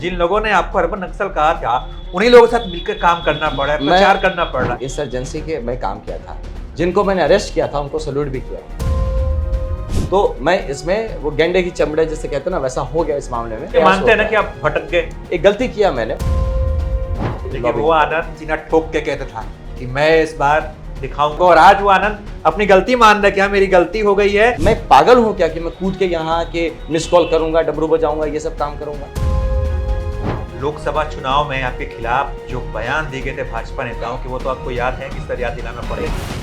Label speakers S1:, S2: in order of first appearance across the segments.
S1: जिन लोगों ने आपको अर्बन नक्सल कहा था, उन्हीं लोगों के साथ मिलकर काम करना पड़ रहा है, प्रचार करना पड़ रहा है।
S2: इंसर्जेंसी के मैं काम किया था, जिनको मैंने अरेस्ट किया था उनको सल्यूट भी किया। तो मैं इसमें वो गेंडे की चमड़े जिसे कहते हैं ना, वैसा हो गया इस मामले में।
S1: मानते हैं ना कि आप भटक गए,
S2: एक गलती किया मैंने।
S1: लेकिन वो आनंद सीना ठोक के कहता था कि मैं इस बार दिखाऊंगा, और आज वो आनंद अपनी गलती मान रहा है कि हाँ मेरी गलती हो गई है।
S2: मैं पागल हूँ क्या कि मैं कूद के यहाँ के मिस कॉल करूंगा, डमरू बजाऊंगा, ये सब काम करूंगा।
S1: लोकसभा चुनाव में आपके खिलाफ जो बयान दिए गए थे भाजपा नेताओं के, वो तो आपको याद है, किस तरह याद दिलाना पड़ेगा।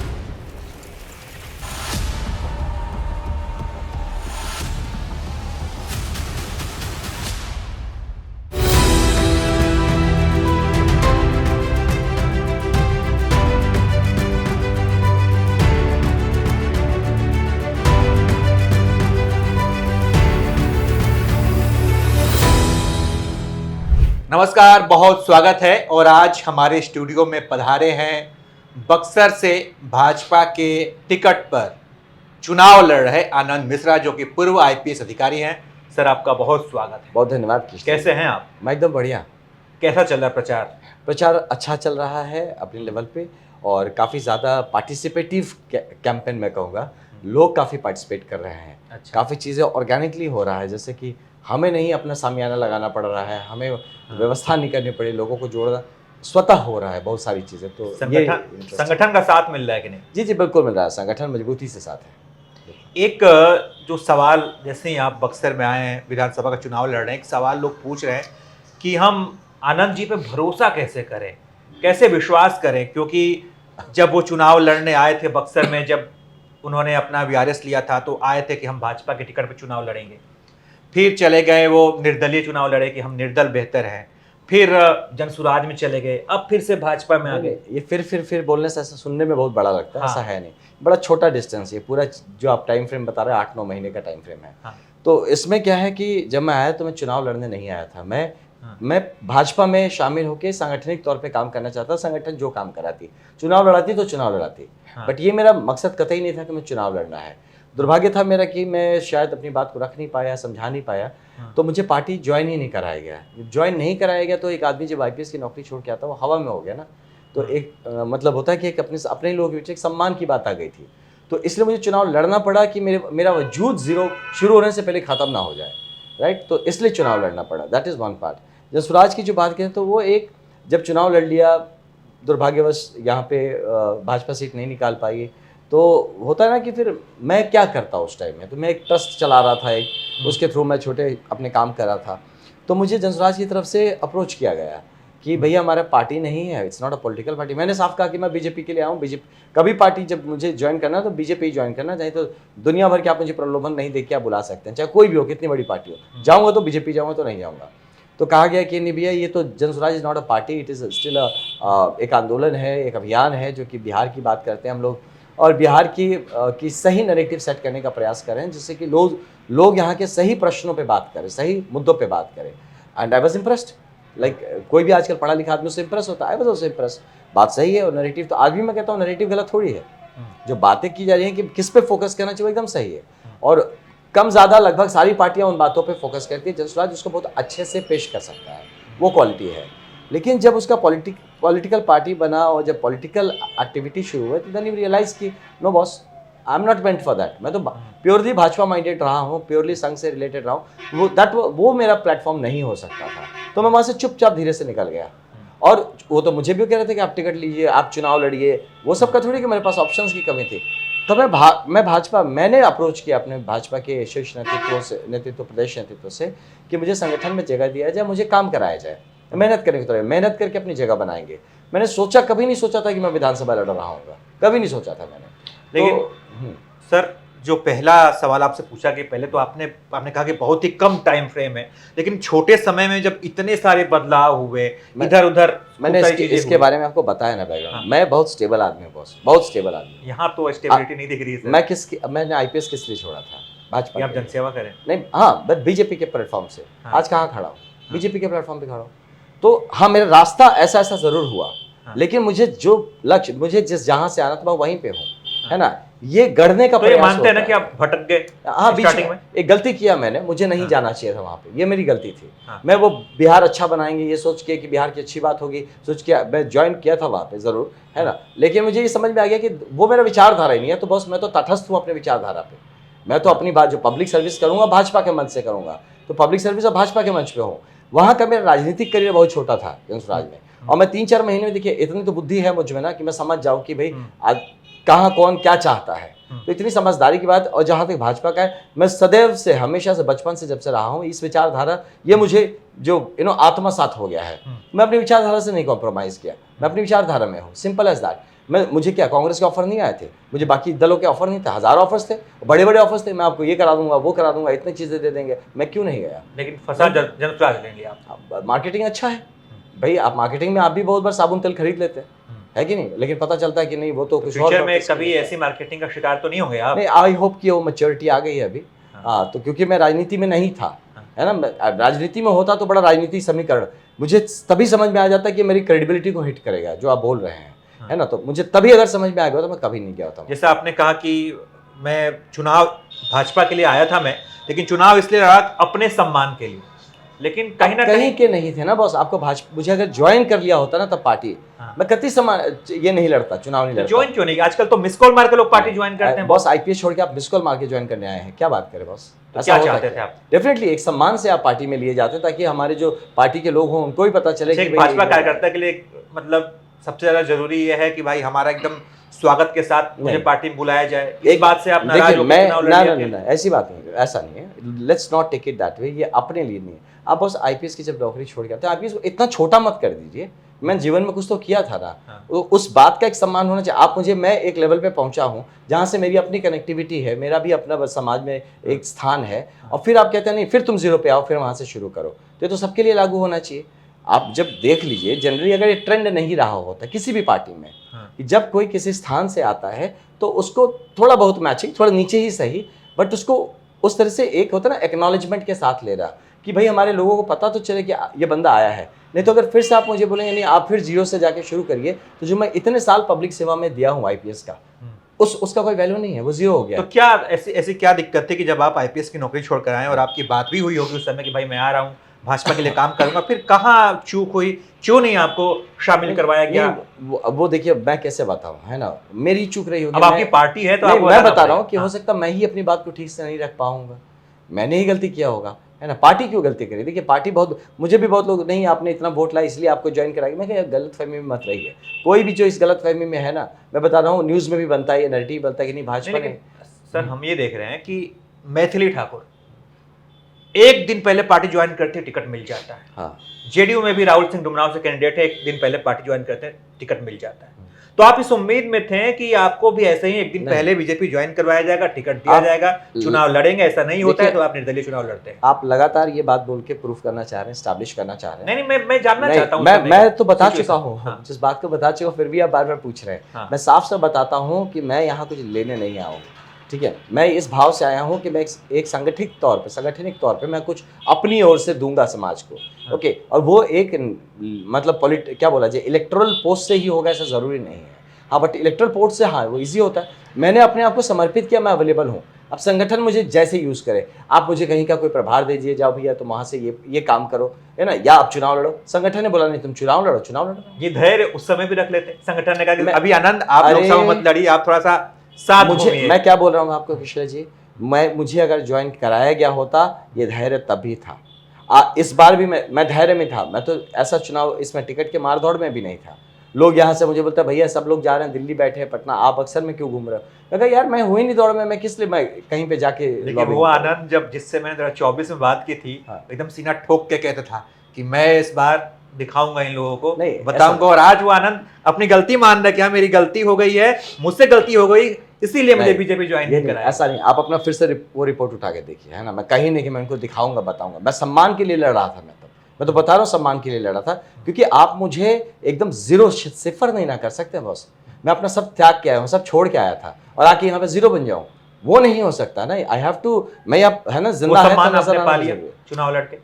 S1: नमस्कार, बहुत स्वागत है। और आज हमारे स्टूडियो में पधारे हैं बक्सर से भाजपा के टिकट पर चुनाव लड़ रहे आनंद मिश्रा, जो कि पूर्व आईपीएस अधिकारी हैं। सर, आपका बहुत स्वागत है।
S2: बहुत धन्यवाद।
S1: कैसे हैं आप?
S2: मैं एकदम बढ़िया।
S1: कैसा चल रहा है प्रचार?
S2: प्रचार अच्छा चल रहा है अपने लेवल पे, और काफ़ी ज़्यादा पार्टिसिपेटिव कैंपेन मैं कहूँगा। लोग काफ़ी पार्टिसिपेट कर रहे हैं।
S1: अच्छा।
S2: काफ़ी चीज़ें ऑर्गेनिकली हो रहा है, जैसे कि हमें नहीं अपना सामियाना लगाना पड़ रहा है, हमें व्यवस्था नहीं करनी पड़ी, लोगों को जोड़ना स्वतः हो रहा है, बहुत सारी चीज़ें। तो
S1: संगठन का साथ मिल रहा है कि नहीं?
S2: जी बिल्कुल मिल रहा है, संगठन मजबूती से साथ है।
S1: एक जो सवाल, जैसे ही आप बक्सर में आए हैं, विधानसभा का चुनाव लड़ रहे हैं, एक सवाल लोग पूछ रहे हैं कि हम आनंद जी पे भरोसा कैसे करें, कैसे विश्वास करें, क्योंकि जब वो चुनाव लड़ने आए थे बक्सर में, जब उन्होंने अपना वीआरएस लिया था, तो आए थे कि हम भाजपा के टिकट पर चुनाव लड़ेंगे। फिर चले गए, वो निर्दलीय चुनाव लड़े कि हम निर्दल बेहतर हैं। फिर जनसुराज में चले गए, अब फिर से भाजपा में आ गए।
S2: ये फिर बोलने से ऐसा सुनने में बहुत बड़ा लगता है।
S1: हाँ।
S2: ऐसा है नहीं, बड़ा छोटा डिस्टेंस है पूरा। जो आप टाइम फ्रेम बता रहे हैं 8-9 महीने का टाइम फ्रेम है।
S1: हाँ।
S2: तो इसमें क्या है कि जब मैं आया तो मैं चुनाव लड़ने नहीं आया था। मैं भाजपा में शामिल होकर सांगठनिक तौर पे काम करना चाहता। संगठन जो काम कराती, चुनाव लड़ाती तो चुनाव लड़ाती। बट ये मेरा मकसद कतई नहीं था कि मैं चुनाव लड़ना है। दुर्भाग्य था मेरा कि मैं शायद अपनी बात को रख नहीं पाया, समझा नहीं पाया। तो मुझे पार्टी ज्वाइन ही नहीं कराया गया। ज्वाइन नहीं कराया गया तो एक आदमी जब आईपीएस की नौकरी छोड़ के आता वो हवा में हो गया ना। तो एक मतलब होता है कि एक अपने लोगों के बीच एक सम्मान की बात आ गई थी। तो इसलिए मुझे चुनाव लड़ना पड़ा कि मेरा वजूद जीरो शुरू होने से पहले ख़त्म ना हो जाए। राइट, तो इसलिए चुनाव लड़ना पड़ा। That is one part. जब स्वराज की जो बात करें तो वो एक, जब चुनाव लड़ लिया, दुर्भाग्यवश यहाँ पे भाजपा सीट नहीं निकाल पाई, तो होता है ना कि फिर मैं क्या करता उस टाइम में। तो मैं एक ट्रस्ट चला रहा था, एक उसके थ्रू मैं छोटे अपने काम कर रहा था। तो मुझे जनसुराज की तरफ से अप्रोच किया गया कि भैया हमारा पार्टी नहीं है, it's not a political party. मैंने साफ कहा कि मैं बीजेपी के लिए आऊँ। बीजेपी कभी पार्टी जब मुझे ज्वाइन करना है तो बीजेपी ज्वाइन करना, चाहे तो दुनिया भर के आप मुझे प्रलोभन नहीं देख के आप बुला सकते हैं, चाहे कोई भी हो, कितनी बड़ी पार्टी हो। जाऊँगा तो बीजेपी, जाऊँगा तो नहीं जाऊँगा। तो कहा गया कि नहीं भैया, ये तो Jan Suraaj is not a party, it is still एक आंदोलन है, एक अभियान है जो कि बिहार की बात करते हैं हम लोग, और बिहार की सही नैरेटिव सेट करने का प्रयास करें, जिससे कि लोग यहाँ के सही प्रश्नों पे बात करें, सही मुद्दों पे बात करें। And I was impressed. Like कोई भी आजकल पढ़ा लिखा आदमी उससे इम्प्रेस होता है। I was also impressed. बात सही है, और नैरेटिव तो आज भी मैं कहता हूँ नैरेटिव गलत थोड़ी है। जो बातें की जा रही हैं कि किस पे फोकस करना चाहिए, एकदम सही है। और कम ज़्यादा लगभग सारी पार्टियाँ उन बातों पे फोकस करती है। जनसुराज उसको बहुत अच्छे से पेश कर सकता है, वो क्वालिटी है। लेकिन जब उसका पॉलिटिकल पार्टी बना और जब पॉलिटिकल एक्टिविटी शुरू हुई, तो देन यू रियलाइज कि no boss, I am not meant for that. मैं तो प्योरली भाजपा माइंडेड रहा हूँ, प्योरली संघ से रिलेटेड रहा हूँ। वो मेरा प्लेटफॉर्म नहीं हो सकता था। तो मैं वहाँ से चुपचाप धीरे से निकल गया। और वो तो मुझे भी कह रहे थे कि आप टिकट लीजिए, आप चुनाव लड़िए, वो सब का थोड़ी कि मेरे पास ऑप्शंस की कमी थी। तो मैंने अप्रोच किया अपने भाजपा के शीर्ष नेतृत्व, प्रदेश नेतृत्व से, कि मुझे संगठन में जगह दिया जाए, मुझे काम कराया जाए, मेहनत करने की तरह मेहनत करके अपनी जगह बनाएंगे। मैंने कभी नहीं सोचा था कि मैं विधानसभा लड़ रहा हूँ, कभी नहीं सोचा था मैंने।
S1: लेकिन सर, जो पहला सवाल आपसे पूछा कि पहले तो आपने कहा कि बहुत ही कम टाइम फ्रेम है, लेकिन छोटे समय में जब इतने सारे बदलाव हुए इधर उधर,
S2: मैंने इसके बारे में आपको बताया ना बैकग्राउंड।
S1: हाँ।
S2: मैं बहुत स्टेबल आदमी हूँ बॉस, बहुत स्टेबल आदमी।
S1: यहाँ तो स्टेबिलिटी नहीं दिख रही है।
S2: मैंने आईपीएस किस लिए छोड़ा था? भाजपा।
S1: आप जनसेवा करें?
S2: नहीं, हाँ, बट बीजेपी के प्लेटफॉर्म से।
S1: हाँ।
S2: आज कहाँ खड़ा हूँ? बीजेपी के प्लेटफॉर्म पे खड़ा हूँ। तो हाँ, मेरा रास्ता ऐसा जरूर हुआ। लेकिन मुझे जो लक्ष्य, मुझे जहाँ से आना था मैं वहीं पे हूँ। है ना, ये गढ़ने का
S1: तो ये
S2: प्रयास
S1: मानते हैं ना
S2: होता
S1: कि
S2: है।
S1: आप भटक गए
S2: हाँ, बीच
S1: स्टार्टिंग
S2: में
S1: में?
S2: एक गलती किया मैंने, मुझे नहीं जाना चाहिए था वहाँ पे, ये मेरी गलती थी।
S1: हाँ।
S2: मैं वो बिहार अच्छा बनाएंगे ये सोच के कि बिहार की अच्छी बात होगी सोच के मैं ज्वाइन किया था वहाँ पे ज़रूर, है ना, लेकिन मुझे ये समझ में आ गया कि वो मेरा विचारधारा ही नहीं है, तो बस मैं तो तटस्थ हूँ अपने विचारधारा पे। मैं तो अपनी बात जो पब्लिक सर्विस करूँगा भाजपा के मंच से करूँगा, तो पब्लिक सर्विस और भाजपा के मंच पे हूँ। वहाँ का मेरा राजनीतिक करियर बहुत छोटा था राज में, और मैं 3-4 महीने में, देखिए इतनी तो बुद्धि है मुझ में ना कि मैं समझ जाऊँ कि भाई आज कहाँ कौन क्या चाहता है, तो इतनी समझदारी की बात। और जहाँ तक भाजपा का है, मैं सदैव से, हमेशा से, बचपन से जब से रहा हूँ इस विचारधारा, ये मुझे जो आत्मसात हो गया है। मैं अपनी विचारधारा से नहीं कॉम्प्रोमाइज़ किया, मैं अपनी विचारधारा में हूँ, सिंपल एज दैट। मुझे क्या कांग्रेस के ऑफर नहीं आए थे, मुझे बाकी दलों के ऑफर नहीं थे, हज़ारों ऑफर्स थे, बड़े बड़े ऑफर्स थे, मैं आपको ये करा दूंगा वो करा दूंगा, इतनी चीज़ें दे देंगे, मैं क्यों नहीं गया।
S1: लेकिन फंसा जनता लेंगे आप।
S2: मार्केटिंग अच्छा है भाई, आप मार्केटिंग में आप भी बहुत बार साबुन तेल खरीद लेते हैं, है कि नहीं, लेकिन पता चलता है कि नहीं वो तो कुछ और
S1: फ्यूचर में
S2: purpose के
S1: कभी
S2: लिए
S1: ऐसी मार्केटिंग का शिकार तो नहीं होंगे आप?
S2: नहीं, आई होप कि वो मैच्योरिटी आ गई है अभी। हाँ, तो क्योंकि मैं राजनीति में नहीं था, है ना, राजनीति में होता तो बड़ा राजनीति समीकरण मुझे तभी समझ में आ जाता कि मेरी क्रेडिबिलिटी को हिट करेगा जो आप बोल रहे हैं, है ना, तो मुझे तभी अगर समझ में आ गया तो मैं कभी नहीं गया होता।
S1: जैसे आपने कहा कि मैं चुनाव भाजपा के लिए आया था मैं, लेकिन चुनाव इसलिए लड़ा अपने सम्मान के लिए, लेकिन कहीं ना
S2: कहीं के नहीं थे ना बॉस, आपको भाजपा, मुझे अगर ज्वाइन कर लिया होता ना तब पार्टी, मैं कति समान ये नहीं लड़ता, चुनाव नहीं लड़ता।
S1: ज्वाइन क्यों नहीं? आजकल तो मिस कॉल मार के लोग पार्टी ज्वाइन करते हैं
S2: बॉस, आईपीएस छोड़ के आप मिस कॉल मार के ज्वाइन करने आए हैं, क्या बात करें बॉस,
S1: तो क्या चाहते थे आप?
S2: डेफिनेटली एक सम्मान से आप पार्टी में लिए जाते हैं ताकि हमारे जो पार्टी के लोग हों उनको भी पता चले कि
S1: भाजपा कार्यकर्ता के लिए मतलब सबसे ज्यादा जरूरी यह है कि भाई हमारा एकदम स्वागत के साथ मुझे पार्टी में बुलाया जाए। इस बात से आप नाराज हो?
S2: ना ऐसी बात नहीं, ऐसा नहीं है, let's not take it that way, ये अपने लिए नहीं है। आप बस आईपीएस की जब नौकरी छोड़ के आते हैं, आईपीएस को इतना छोटा मत कर दीजिए, मैं जीवन में कुछ तो किया था ना, उस बात का एक सम्मान होना चाहिए। आप मुझे, मैं एक लेवल पे पहुंचा हूं जहां से मेरी अपनी कनेक्टिविटी है, मेरा भी अपना समाज में एक स्थान है, और फिर आप कहते हैं नहीं फिर तुम जीरो पे आओ, फिर वहां से शुरू करो, तो ये तो सबके लिए लागू होना चाहिए। आप जब देख लीजिए, जनरली अगर ये ट्रेंड नहीं रहा होता किसी भी पार्टी में कि जब कोई किसी स्थान से आता है तो उसको थोड़ा बहुत मैचिंग, थोड़ा नीचे ही सही, बट उसको उस तरह से एक होता है ना एक्नॉलेजमेंट के साथ ले रहा कि भाई हमारे लोगों को पता तो चले कि ये बंदा आया है। नहीं तो अगर फिर से आप मुझे बोलेंगे नहीं आप फिर जीरो से जाके शुरू करिए, तो जो मैं इतने साल पब्लिक सेवा में दिया हूँ आईपीएस का, उसका कोई वैल्यू नहीं है, वो जीरो हो गया।
S1: तो क्या ऐसी क्या दिक्कत थी कि जब आप आईपीएस की नौकरी छोड़कर आए और आपकी बात भी हुई होगी उस समय कि भाई मैं आ रहा हूँ भाजपा के लिए काम करूंगा, फिर कहाँ चूक हुई, क्यों नहीं आपको शामिल करवाया गया?
S2: वो देखिए मैं कैसे बताऊं, है ना, मेरी चूक रही होगी।
S1: अब आपकी पार्टी है तो आपको
S2: मैं बता रहा हूँ कि हो सकता मैं ही अपनी बात को ठीक से नहीं रख पाऊंगा, मैंने ही गलती किया होगा, है ना, पार्टी क्यों गलती करी। देखिए पार्टी बहुत, मुझे भी बहुत लोग नहीं आपने इतना वोट लाया इसलिए आपको ज्वाइन कराएगी, मैं कहा गलत फहमी में मत रहिए। कोई भी जो इस गलत फहमी में है ना, मैं बता रहा हूँ न्यूज़ में भी बनता है, ये नैरेटिव बनता है कि नहीं भाजपा ने।
S1: सर हम ये देख रहे हैं कि मैथिली ठाकुर एक दिन पहले पार्टी ज्वाइन करते हैं टिकट मिल जाता है।
S2: हाँ,
S1: जेडीयू में भी राहुल सिंह डुमराव से कैंडिडेट है, एक दिन पहले पार्टी ज्वाइन करते हैं टिकट मिल जाता है। तो आप इस उम्मीद में थे कि आपको भी ऐसे ही एक दिन पहले बीजेपी ज्वाइन करवाया जाएगा, टिकट दिया जाएगा, चुनाव लड़ेंगे, ऐसा नहीं होता है तो आप निर्दलीय चुनाव लड़ते हैं।
S2: आप लगातार ये बात बोल के प्रूफ करना चाह रहे हैं, स्टैब्लिश करना चाह रहे हैं।
S1: नहीं मैं जानना चाहता हूँ।
S2: मैं तो बता चुका हूँ, जिस बात को बता चुका, फिर भी आप बार बार पूछ रहे हैं। मैं साफ साफ बताता हूँ कि मैं यहाँ कुछ लेने नहीं आया हूँ, ठीक है, मैं इस भाव से आया हूँ कि मैं एक संगठित तौर पे मैं कुछ अपनी ओर से दूंगा समाज को, ओके, और वो एक मतलब क्या बोला जाए, इलेक्टोरल पोस्ट से ही होगा ऐसा ज़रूरी नहीं है, हाँ, बट इलेक्टोरल पोस्ट से हाँ वो इजी होता है। मैंने अपने आप को समर्पित किया, मैं अवेलेबल हूँ। अब संगठन मुझे जैसे यूज़ करे, आप मुझे कहीं का कोई प्रभार दे दिए, जाओ भैया तुम वहाँ से ये काम करो, है ना, या आप चुनाव लड़ो, संगठन ने बोला नहीं तुम चुनाव लड़ो। ये
S1: धैर्य उस समय भी रख लेते, संगठन ने कहा कि अभी आनंद आप लोकसभा मत लड़िए, आप थोड़ा सा साथ
S2: मुझे, मैं क्या बोल रहा हूँ आपको किशोर जी, मुझे अगर ज्वाइन कराया गया होता ये धैर्य तभी था। इस बार भी मैं धैर्य में था, मैं तो ऐसा चुनाव इसमें टिकट के मारदौड़ में भी नहीं था। लोग यहाँ से मुझे बोलते हैं भैया सब लोग जा रहे हैं दिल्ली बैठे हैं पटना, आप अक्सर में क्यों घूम रहे हो? मैं कहा यार मैं हुई नहीं दौड़ में, मैं किस लिए मैं कहीं पे जाके।
S1: लेकिन वो आनंद जब जिससे मैंने 2024 में बात की थी, एकदम सीना ठोक के कहता था कि मैं इस बार दिखाऊंगा इन लोगों को, बताऊंगा, और आज वो आनंद अपनी गलती मान रहा है कि हाँ मेरी गलती हो गई है, मुझसे गलती हो गई, इसीलिए मुझे बीजेपी ज्वाइन नहीं कराया।
S2: ऐसा नहीं, आप अपना फिर से वो रिपोर्ट उठा के देखिए, है ना, मैं कहीं नहीं कि मैं उनको दिखाऊंगा बताऊंगा, मैं सम्मान के लिए लड़ रहा था, मैं तो बता रहा हूँ सम्मान के लिए लड़ा था, क्योंकि आप मुझे एकदम जीरो सिफर नहीं ना कर सकते बॉस। मैं अपना सब त्याग के आया हूँ, सब छोड़ के आया था, और आके यहाँ पे जीरो बन जाऊँ, वो नहीं हो सकता ना। आई हैव टू, मैं आप है ना जिंदा है तो
S1: पा लिया चुनाव लड़के,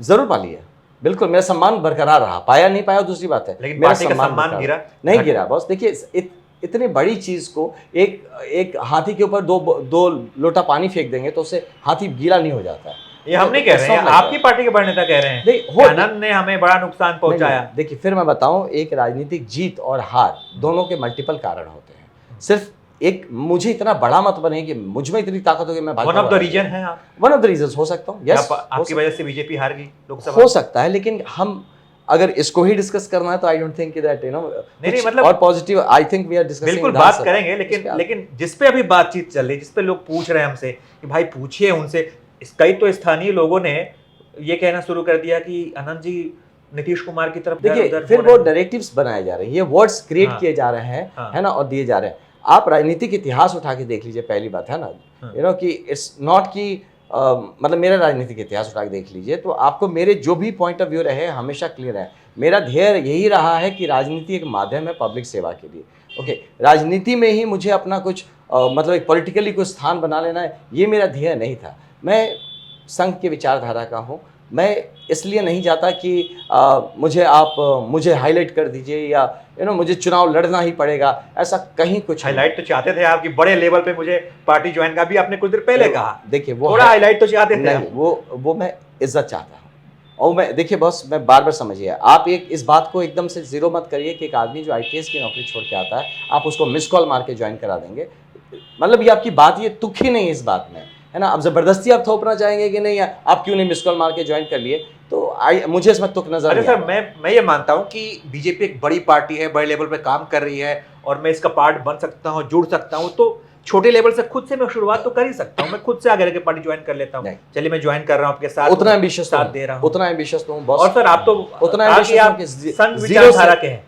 S2: जरूर पा लिया, बिल्कुल मेरा सम्मान बरकरार रहा, पाया नहीं पाया दूसरी बात है,
S1: लेकिन पार्टी का सम्मान गिरा
S2: नहीं गिरा बॉस। देखिए इतनी बड़ी चीज को एक एक हाथी के ऊपर दो लोटा पानी फेंक देंगे तो उससे हाथी गीला नहीं हो जाता है।
S1: ये हम नहीं कह रहे हैं, आपकी पार्टी के बड़े नेता कह रहे हैं कि आनंद ने हमें बड़ा नुकसान पहुंचाया।
S2: देखिए फिर मैं बताऊं, एक राजनीतिक जीत और हार दोनों के मल्टीपल कारण होते हैं। सिर्फ एक मुझे इतना बड़ा मत बने कि मुझ में इतनी ताकत हो कि मैं
S1: वन ऑफ द रीजन है आप,
S2: वन ऑफ द रीजंस हो सकता हूं, यस,
S1: आपकी वजह से बीजेपी हार गई लोकसभा,
S2: हो सकता है। लेकिन हम अगर इसको ही डिस्कस करना है तो आई डोंट थिंक दैट
S1: नहीं मतलब
S2: और positive, I think we are discussing,
S1: बिल्कुल बात करेंगे, लेकिन जिस पे अभी बातचीत चल रही, जिस पे लोग पूछ रहे हैं हमसे कि भाई पूछिए उनसे, कई तो स्थानीय लोगों ने ये कहना शुरू कर दिया कि आनंद जी नीतीश कुमार की तरफ
S2: देखिए फिर वो नैरेटिव्स बनाए जा रहे हैं, ये वर्ड्स क्रिएट किए जा रहे हैं, है ना, और दिए जा रहे हैं। आप राजनीतिक इतिहास उठा के देख लीजिए, पहली बात है ना, कि इट्स नॉट कि मतलब मेरा राजनीतिक इतिहास उठा के देख लीजिए तो आपको मेरे जो भी पॉइंट ऑफ व्यू रहे हमेशा क्लियर है। मेरा ध्येय यही रहा है कि राजनीति एक माध्यम है पब्लिक सेवा के लिए। ओके, राजनीति में ही मुझे अपना कुछ मतलब एक पॉलिटिकली कोई स्थान बना लेना है, ये मेरा ध्येय नहीं था। मैं संघ की विचारधारा का हूँ, मैं इसलिए नहीं चाहता कि मुझे हाईलाइट कर दीजिए या मुझे चुनाव लड़ना ही पड़ेगा, ऐसा कहीं कुछ
S1: हाईलाइट तो चाहते थे आप कि बड़े लेवल पे मुझे पार्टी ज्वाइन का भी आपने कुछ देर पहले कहा।
S2: देखिए वो
S1: थोड़ा हाईलाइट तो चाहते थे
S2: नहीं, वो मैं इज्जत चाहता हूँ। और मैं देखिए बॉस, मैं बार बार समझिए, आप इस बात को एकदम से जीरो मत करिए कि एक आदमी जो IPS की नौकरी छोड़ के आता है आप उसको मिस कॉल मार के ज्वाइन करा देंगे। मतलब ये आपकी बात, ये तुक ही नहीं है इस बात में, है ना। अब जबरदस्ती आप थोपना चाहेंगे कि नहीं आप क्यों नहीं मिस कॉल मार के ज्वाइन कर लिए, तो मुझे इसमें तुक नजर नहीं।
S1: सर मैं ये मानता हूँ कि बीजेपी एक बड़ी पार्टी है, बड़े लेवल पे काम कर रही है और मैं इसका पार्ट बन सकता हूँ, जुड़ सकता हूँ, तो छोटे लेवल से खुद से मैं शुरुआत तो कर ही सकता हूँ। मैं खुद से आगे के पार्टी ज्वाइन कर लेता हूँ, चलिए मैं ज्वाइन कर रहा हूँ आपके साथ,
S2: उतना एम्बिशियस
S1: साथ दे रहा हूँ,
S2: उतना एम्बिशियस तो बॉस।
S1: और सर आप तो
S2: उतना एम्बिशियस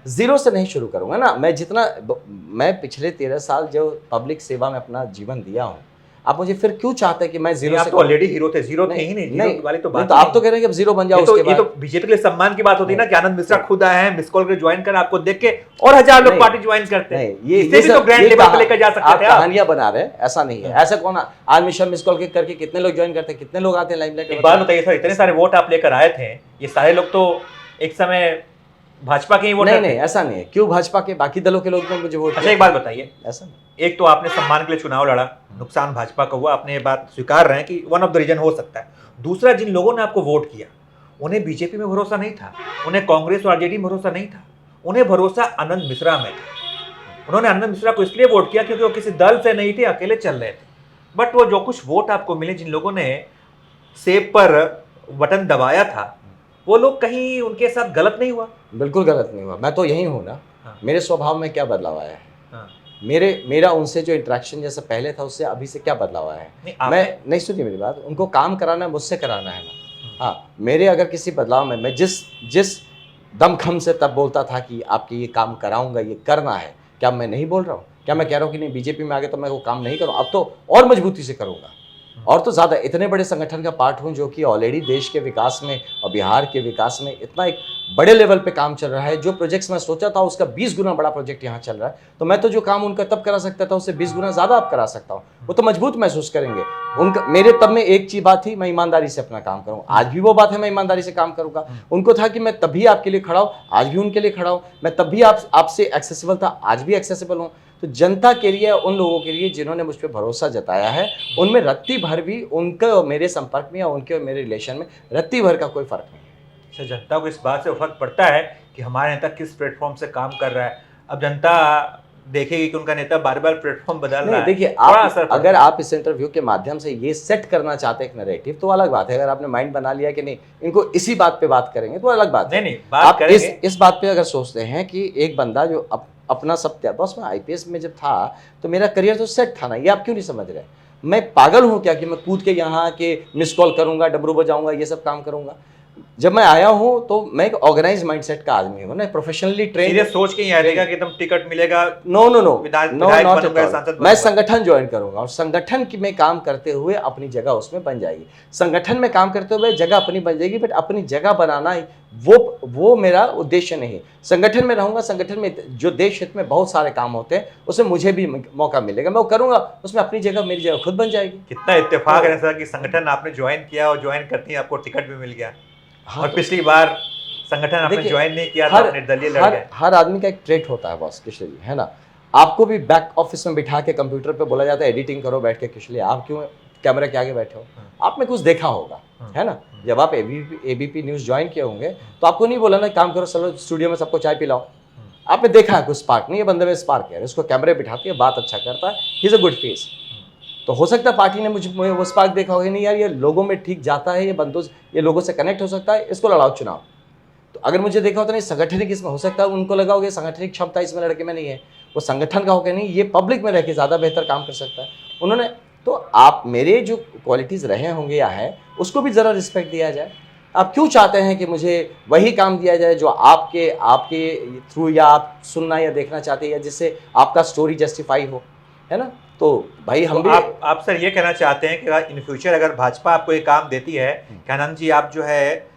S2: जीरो से नहीं शुरू करूंगा ना। मैं पिछले 13 साल जो पब्लिक सेवा में अपना जीवन दिया हूँ, आप मुझे फिर क्यों चाहते हैं कि मैं जीरो से?
S1: तो ऑलरेडी हीरो थे, जीरो थे ही नहीं, जीरो वाली तो बात।
S2: तो आप तो कह रहे हैं कि अब जीरो बन जाओ उसके बाद।
S1: ये तो बीजेपी के लिए सम्मान की बात होती है ना कि आनंद मिश्रा खुद आए हैं, मिस कॉल के ज्वाइन कर, आपको देख के और 1000 लोग पार्टी ज्वाइन करते हैं। ये भी तो ग्रैंड लेवल पे लेकर जा सकते थे आप।
S2: कहानियां बना रहे हैं, ऐसा नहीं है। ऐसा कौन आज मिश्रा मिस कॉल करके कितने लोग ज्वाइन करते हैं, कितने लोग आते हैं लाइमलाइट में?
S1: एक बात बताइए सर, इतने सारे वोट आप लेकर आए थे, ये सारे लोग तो एक समय भाजपा के ही वोट?
S2: नहीं, ऐसा नहीं है। क्यों भाजपा के बाकी दलों के लोग ने मुझे वोट?
S1: अच्छा एक बात बताइए,
S2: ऐसा
S1: एक तो आपने सम्मान के लिए चुनाव लड़ा, नुकसान भाजपा का हुआ, आपने ये बात स्वीकार रहे हैं कि वन ऑफ द रीजन हो सकता है। दूसरा, जिन लोगों ने आपको वोट किया उन्हें बीजेपी में भरोसा नहीं था, उन्हें कांग्रेस और RJD में भरोसा नहीं था, उन्हें भरोसा आनंद मिश्रा में था। उन्होंने आनंद मिश्रा को इसलिए वोट किया क्योंकि वो किसी दल से नहीं थे, अकेले चल रहे थे। बट वो जो कुछ वोट आपको मिले, जिन लोगों ने सेब पर बटन दबाया था, वो लोग कहीं उनके साथ गलत नहीं हुआ?
S2: बिल्कुल गलत नहीं हुआ। मैं तो यही हूँ ना। मेरे स्वभाव में क्या बदलाव आया है? मेरा उनसे जो इंटरेक्शन जैसा पहले था उससे अभी से क्या बदलाव आया है? मैं नहीं, सुनिए मेरी बात, उनको काम कराना है, मुझसे कराना है ना। हाँ, मेरे अगर किसी बदलाव में मैं जिस दमखम से तब बोलता था कि आपके ये काम कराऊंगा, ये करना है, क्या मैं नहीं बोल रहा हूँ? क्या मैं कह रहा हूँ कि नहीं बीजेपी में आगे तो मैं वो काम नहीं करूँ? अब तो और मजबूती से करूँगा, और तो ज़्यादा। इतने बड़े संगठन का पार्ट हूँ जो कि ऑलरेडी देश के विकास में और बिहार के विकास में इतना एक बड़े लेवल पे काम चल रहा है। जो प्रोजेक्ट्स मैं सोचा था उसका 20 गुना बड़ा प्रोजेक्ट यहाँ चल रहा है। तो मैं तो जो काम उनका तब करा सकता था उससे 20 गुना ज़्यादा अब करा सकता हूँ। वो तो मजबूत महसूस करेंगे उनका। मेरे तब में एक चीज बात थी, मैं ईमानदारी से अपना काम करूँ। आज भी वो बात है, मैं ईमानदारी से काम करूँगा। उनको था कि मैं तभी आपके लिए खड़ा हूँ, आज भी उनके लिए खड़ा हूँ। मैं तब भी आपसे एक्सेसिबल था, आज भी एक्सेसिबल हूँ। तो जनता के लिए, उन लोगों के लिए जिन्होंने मुझ पर भरोसा जताया है, उनमें रत्ती भर भी उनके और मेरे संपर्क में या उनके और मेरे रिलेशन में रत्ती भर का कोई फर्क नहीं है।
S1: अच्छा, जनता को इस बात से फर्क पड़ता है कि हमारे नेता किस प्लेटफॉर्म से काम कर रहा है। अब जनता देखेगी कि उनका नेता बार बार प्लेटफॉर्म बदल रहा है।
S2: देखिए, अगर आप इस इंटरव्यू के माध्यम से ये सेट करना चाहते हैं एक नैरेटिव, तो अलग बात है। अगर आपने माइंड बना लिया कि नहीं इनको इसी बात पे बात करेंगे, तो अलग बात है।
S1: नहीं, बात करेंगे।
S2: इस बात पे अगर सोचते हैं कि एक बंदा जो अपना सब त्याग, बस मैं IPS में जब था तो मेरा करियर तो सेट था ना, ये आप क्यों नहीं समझ रहे? मैं पागल हूँ क्या कि मैं कूद के यहाँ के मिस कॉल करूंगा, डमरू बजाऊंगा, ये सब काम करूंगा? जब मैं आया हूँ तो मैं एक ऑर्गेनाइज माइंडसेट का आदमी हूँ ना, प्रोफेशनली ट्रेन।
S1: सीधे सोच के ही आएगा कि एकदम टिकट मिलेगा?
S2: नो, मैं
S1: सांसद
S2: संगठन ज्वाइन करूंगा और संगठन में काम करते हुए अपनी जगह उसमें बन जाएगी। संगठन में काम करते हुए जगह अपनी बन जाएगी, बट अपनी जगह बनाना वो मेरा उद्देश्य नहीं। संगठन में रहूंगा, संगठन में जो देश हित में बहुत सारे काम होते हैं उसमें मुझे भी मौका मिलेगा, मैं वो करूंगा, उसमें अपनी जगह, मेरी जगह खुद बन जाएगी।
S1: कितना इत्तेफाक है सर कि संगठन आपने ज्वाइन किया और ज्वाइन करते ही आपको टिकट भी मिल गया। और पिछली बार संगठन आपने ज्वाइन नहीं किया था, आपने दलीय लड़ गए।
S2: हर आदमी का एक ट्रेट होता है बॉस, किशोर जी, है ना। आपको भी बैक ऑफिस में बिठा के कंप्यूटर पे बोला जाता है एडिटिंग करो बैठ के, किस लिए, आप क्यों कैमरा के आगे बैठे हो? आपने कुछ देखा होगा, है ना? जब आप एबीपी न्यूज़ ज्वाइन किए होंगे तो आपको नहीं बोला ना काम करो, चलो स्टूडियो में सबको चाय पिलाओ। आपने देखा है कुछ स्पार्क नहीं, ये बंदे में स्पार्क है, उसको कैमरे बिठाती है, बात अच्छा करता है, he is a good face. तो हो सकता है पार्टी ने मुझे वो स्पार्क देखा होगा, नहीं यार ये लोगों में ठीक जाता है, ये बंदों ये लोगों से कनेक्ट हो सकता है, इसको लड़ाओ चुनाव। तो अगर मुझे देखा होता नहीं संगठनिक इसमें हो सकता है उनको लगा होगा संगठनिक क्षमता इसमें लड़के में नहीं है, वो संगठन का होगा नहीं, ये पब्लिक में रह के ज़्यादा बेहतर काम कर सकता है उन्होंने। तो आप मेरे जो क्वालिटीज़ रहे होंगे या है उसको भी ज़रा रिस्पेक्ट दिया जाए। आप क्यों चाहते हैं कि मुझे वही काम दिया जाए जो आपके आपके थ्रू या आप सुनना या देखना चाहते हैं या जिससे आपका स्टोरी जस्टिफाई हो, है ना? तो भाई हम
S1: तो
S2: भी
S1: आप सर ये कहना चाहते हैं कि इन फ्यूचर अगर भाजपा आपको ये काम देती है कि आनंद जी आप जो है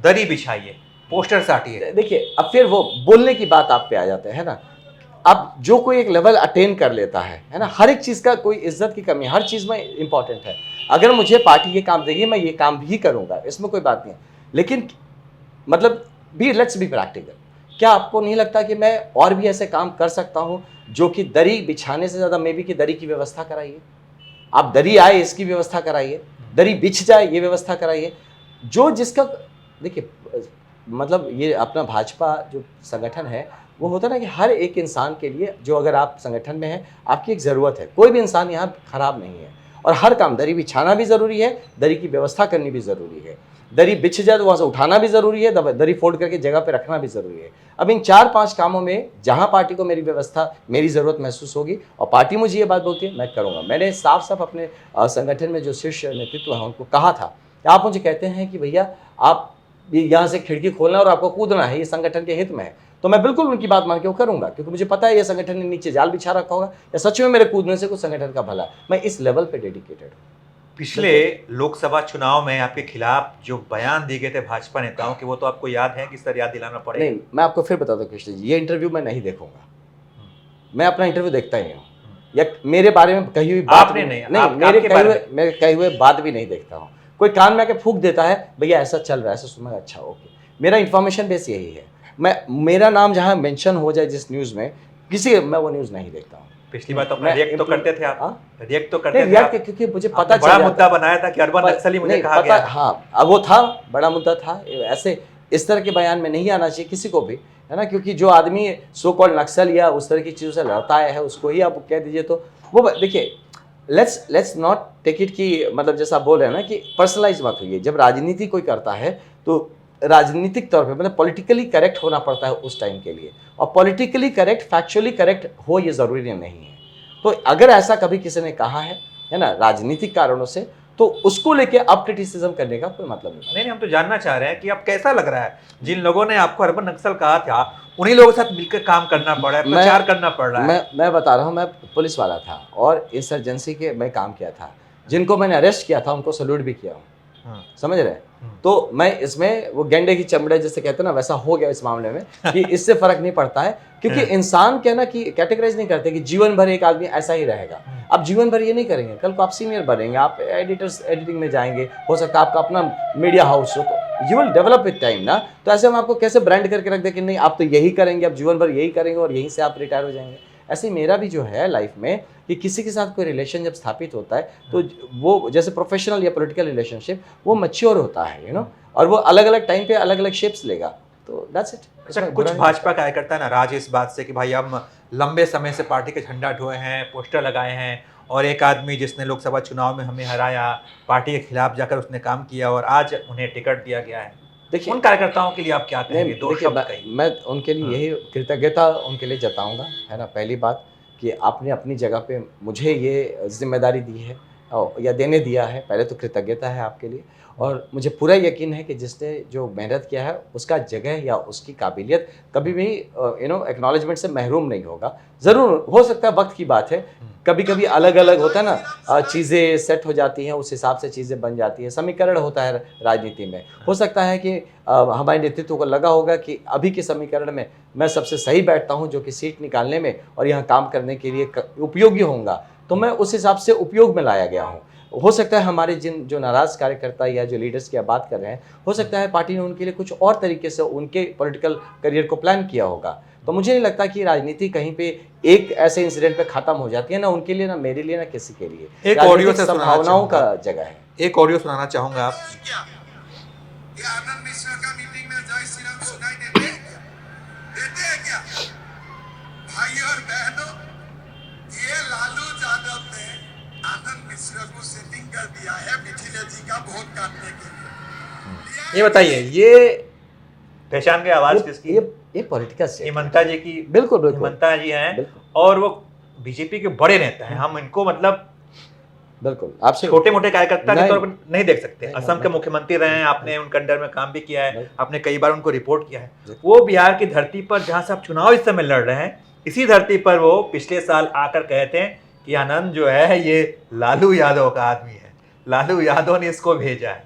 S1: दरी बिछाइए, पोस्टर साटिए।
S2: देखिए अब फिर वो बोलने की बात आप पे आ जाते हैं ना। अब जो कोई एक लेवल अटेन कर लेता है ना, हर एक चीज़ का कोई इज्जत की कमी, हर चीज़ में इंपॉर्टेंट है। अगर मुझे पार्टी ये काम देगी मैं ये काम भी करूंगा, इसमें कोई बात नहीं है, लेकिन मतलब लेट्स बी प्रैक्टिकल। क्या आपको नहीं लगता कि मैं और भी ऐसे काम कर सकता हूं जो कि दरी बिछाने से ज़्यादा मे बी कि दरी की व्यवस्था कराइए, आप दरी आए इसकी व्यवस्था कराइए, दरी बिछ जाए ये व्यवस्था कराइए। जो जिसका देखिए मतलब ये अपना भाजपा जो संगठन है वो होता है ना कि हर एक इंसान के लिए, जो अगर आप संगठन में हैं आपकी एक ज़रूरत है, कोई भी इंसान यहाँ खराब नहीं है, और हर काम दरी बिछाना भी ज़रूरी है, दरी की व्यवस्था करनी भी ज़रूरी है, दरी बिछ जाए तो वहाँ से उठाना भी ज़रूरी है, दरी फोल्ड करके जगह पे रखना भी ज़रूरी है। अब इन 4-5 कामों में जहाँ पार्टी को मेरी व्यवस्था मेरी ज़रूरत महसूस होगी और पार्टी मुझे ये बात बोलती है मैं करूँगा। मैंने साफ साफ अपने संगठन में जो शीर्ष नेतृत्व है उनको कहा था कि आप मुझे कहते हैं कि भैया आप यहाँ से खिड़की खोलना और आपको कूदना है, ये संगठन के हित में है, तो मैं बिल्कुल उनकी बात मान के वो करूंगा, क्योंकि मुझे पता है ये संगठन ने नीचे जाल बिछा रखा होगा या सच में मेरे कूदने से कुछ संगठन का भला। मैं इस लेवल पे डेडिकेटेड हूँ।
S1: पिछले लोकसभा चुनाव में आपके खिलाफ जो बयान दिए गए थे भाजपा नेताओं के, वो तो आपको याद है कि सर याद दिलाना पड़ेगा?
S2: नहीं, मैं आपको फिर बता दूं कृष्ण जी, ये इंटरव्यू मैं नहीं देखूंगा, मैं अपना इंटरव्यू देखता ही हूँ, या मेरे बारे में कही हुई बात
S1: आपने नहीं,
S2: मेरे कहे हुए बात भी नहीं देखता हूँ। कोई कान में आके फूंक देता है भैया ऐसा चल रहा है, ऐसा सुना, अच्छा ओके, मेरा इन्फॉर्मेशन बेस यही है। मेरा नाम जहाँ मेंशन हो जाए जिस न्यूज़ में मैं वो न्यूज़ नहीं देखता हूँ।
S1: पिछली बार तो अपना रिएक्ट तो करते थे आप, रिएक्ट तो करते थे
S2: रिएक्ट क्योंकि मुझे पता
S1: बड़ा मुद्दा बनाया था कि अर्बन नक्सली मुझे कहा गया।
S2: हाँ, अब वो था बड़ा मुद्दा था, ऐसे इस तरह के बयान में नहीं आना चाहिए किसी को भी, है ना? क्योंकि जो आदमी सो कॉल्ड नक्सल या उस तरह की चीज़ों से लड़ता है उसको ही आप कह दीजिए, तो वो देखिए लेट्स नॉट टेक इट कि मतलब जैसा आप बोल रहे हैं ना कि पर्सनलाइज मत हुई। जब राजनीति कोई करता है तो राजनीतिक तौर पे मतलब पॉलिटिकली करेक्ट होना पड़ता है उस टाइम के लिए, और पॉलिटिकली करेक्ट फैक्चुअली करेक्ट हो ये ज़रूरी नहीं है। तो अगर ऐसा कभी किसी ने कहा है ना राजनीतिक कारणों से, तो उसको लेके अब क्रिटिसिज्म करने का कोई मतलब नहीं।
S1: नहीं, हम तो जानना चाह रहे हैं कि अब कैसा लग रहा है, जिन लोगों ने आपको अर्बन नक्सल कहा था उन्हीं लोगों के साथ मिलकर काम करना पड़ा है, प्रचार करना पड़ रहा है।
S2: मैं बता रहा हूँ, मैं पुलिस वाला था और इंसर्जेंसी के मैं काम किया था, जिनको मैंने अरेस्ट किया था उनको सल्यूट भी किया हूँ, समझ रहे हैं? तो मैं इसमें वो गेंडे की चमड़े जैसे कहते हैं ना, वैसा हो गया इस मामले में कि इससे फर्क नहीं पड़ता है, क्योंकि इंसान क्या ना कि कैटेगराइज नहीं करते कि जीवन भर एक आदमी ऐसा ही रहेगा। आप जीवन भर ये नहीं करेंगे, कल को आप सीनियर बनेंगे, आप एडिटिंग में जाएंगे, हो सकता है आपका अपना मीडिया हाउस हो, तो you will develop with time ना। तो ऐसे हम आपको कैसे ब्रांड करके रख दे कि नहीं आप तो यही करेंगे, आप जीवन भर यही करेंगे और यहीं से आप रिटायर हो जाएंगे। ऐसे मेरा भी जो है लाइफ में कि किसी के साथ कोई रिलेशन जब स्थापित होता है तो वो जैसे प्रोफेशनल या पॉलिटिकल रिलेशनशिप वो मैच्योर होता है, और वो अलग अलग टाइम पे अलग अलग शेप्स लेगा, तो दैट्स इट।
S1: अच्छा, कुछ भाजपा कार्यकर्ता नाराज इस बात से कि भाई हम लंबे समय से पार्टी के झंडा ढोए हैं, पोस्टर लगाए हैं, और एक आदमी जिसने लोकसभा चुनाव में हमें हराया, पार्टी के खिलाफ जाकर उसने काम किया और आज उन्हें टिकट दिया गया है। देखिए उन कार्यकर्ताओं के लिए आप क्या कहेंगे? दो शब्द कहिए।
S2: मैं उनके लिए यही कृतज्ञता उनके लिए जताऊंगा, है ना। पहली बात कि आपने अपनी जगह पे मुझे ये जिम्मेदारी दी है या देने दिया है, पहले तो कृतज्ञता है आपके लिए, और मुझे पूरा यकीन है कि जिसने जो मेहनत किया है उसका जगह या उसकी काबिलियत कभी भी एक्नॉलेजमेंट से महरूम नहीं होगा। ज़रूर हो सकता है वक्त की बात है, कभी कभी अलग अलग होता है ना, चीज़ें सेट हो जाती हैं, उस हिसाब से चीज़ें बन जाती हैं, समीकरण होता है राजनीति में। हो सकता है कि हमारे नेतृत्व को लगा होगा कि अभी के समीकरण में मैं सबसे सही बैठता हूं जो कि सीट निकालने में और यहाँ काम करने के लिए उपयोगी होऊंगा, तो मैं उस हिसाब से उपयोग में लाया गया हूँ। हो सकता है हमारे जो नाराज कार्यकर्ता या जो लीडर्स की आप बात कर रहे हैं, हो सकता है पार्टी ने उनके लिए कुछ और तरीके से उनके पॉलिटिकल करियर को प्लान किया होगा। तो मुझे नहीं लगता कि राजनीति कहीं पे एक ऐसे इंसिडेंट पे खत्म हो जाती है, ना उनके लिए, ना मेरे लिए, ना किसी के लिए।
S1: एक ऑडियो से
S2: संभावनाओं का जगह है।
S1: एक ऑडियो सुनाना चाहूंगा आप।
S3: ये आनंद मिश्रा का मीटिंग में जय श्री राम सुनाई देते हैं क्या? भाई और बहनों, ये लालू यादव ने आनंद मिश्रा को सेटिंग कर दिया है मिथिलेश जी का वोट काटने के लिए।
S1: ये बताइए, ये पहचान गए आवाज किसकी?
S2: ये पॉलिटिकल से
S1: हिमंता जी की।
S2: बिल्कुल बिल्कुल
S1: हिमंता जी हैं और वो बीजेपी के बड़े नेता हैं। हम इनको मतलब
S2: बिल्कुल आपसे
S1: छोटे मोटे कार्यकर्ता के तौर पर नहीं देख सकते।
S2: नहीं,
S1: असम के मुख्यमंत्री रहे हैं, आपने उनके अंडर में काम भी किया है,
S2: नहीं।
S1: आपने कई बार उनको रिपोर्ट किया है। वो बिहार की धरती पर जहां से आप चुनाव इस समय लड़ रहे हैं, इसी धरती पर वो पिछले साल आकर कहते हैं कि आनंद जो है ये लालू यादव का आदमी है, लालू यादव ने इसको भेजा है।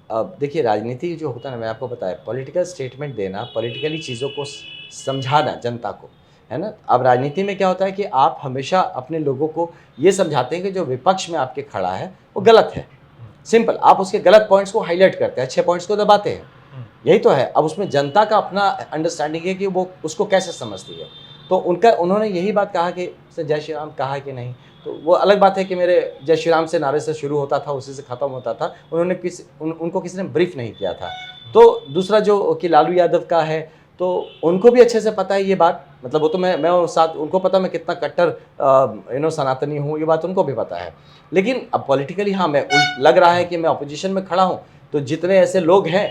S2: अब देखिए, राजनीति जो होता है ना, मैं आपको बताया, पॉलिटिकल स्टेटमेंट देना, पॉलिटिकली चीज़ों को समझाना जनता को, है ना। अब राजनीति में क्या होता है कि आप हमेशा अपने लोगों को ये समझाते हैं कि जो विपक्ष में आपके खड़ा है वो गलत है। सिंपल, आप उसके गलत पॉइंट्स को हाईलाइट करते हैं, अच्छे पॉइंट्स को दबाते हैं, यही तो है। अब उसमें जनता का अपना अंडरस्टैंडिंग है कि वो उसको कैसे समझती है। तो उन्होंने यही बात कहा कि जय श्री राम कहा कि नहीं, तो वो अलग बात है कि मेरे जय श्री राम से नारे से शुरू होता था, उसी से ख़त्म होता था। उन्होंने उनको किसी ने ब्रीफ नहीं किया था। तो दूसरा जो कि लालू यादव का है, तो उनको भी अच्छे से पता है ये बात, मतलब वो तो मैं और साथ उनको पता मैं कितना कट्टर सनातनी हूँ, ये बात उनको भी पता है। लेकिन अब पॉलिटिकली हाँ, मैं लग रहा है कि मैं अपोजिशन में खड़ा हूँ, तो जितने ऐसे लोग हैं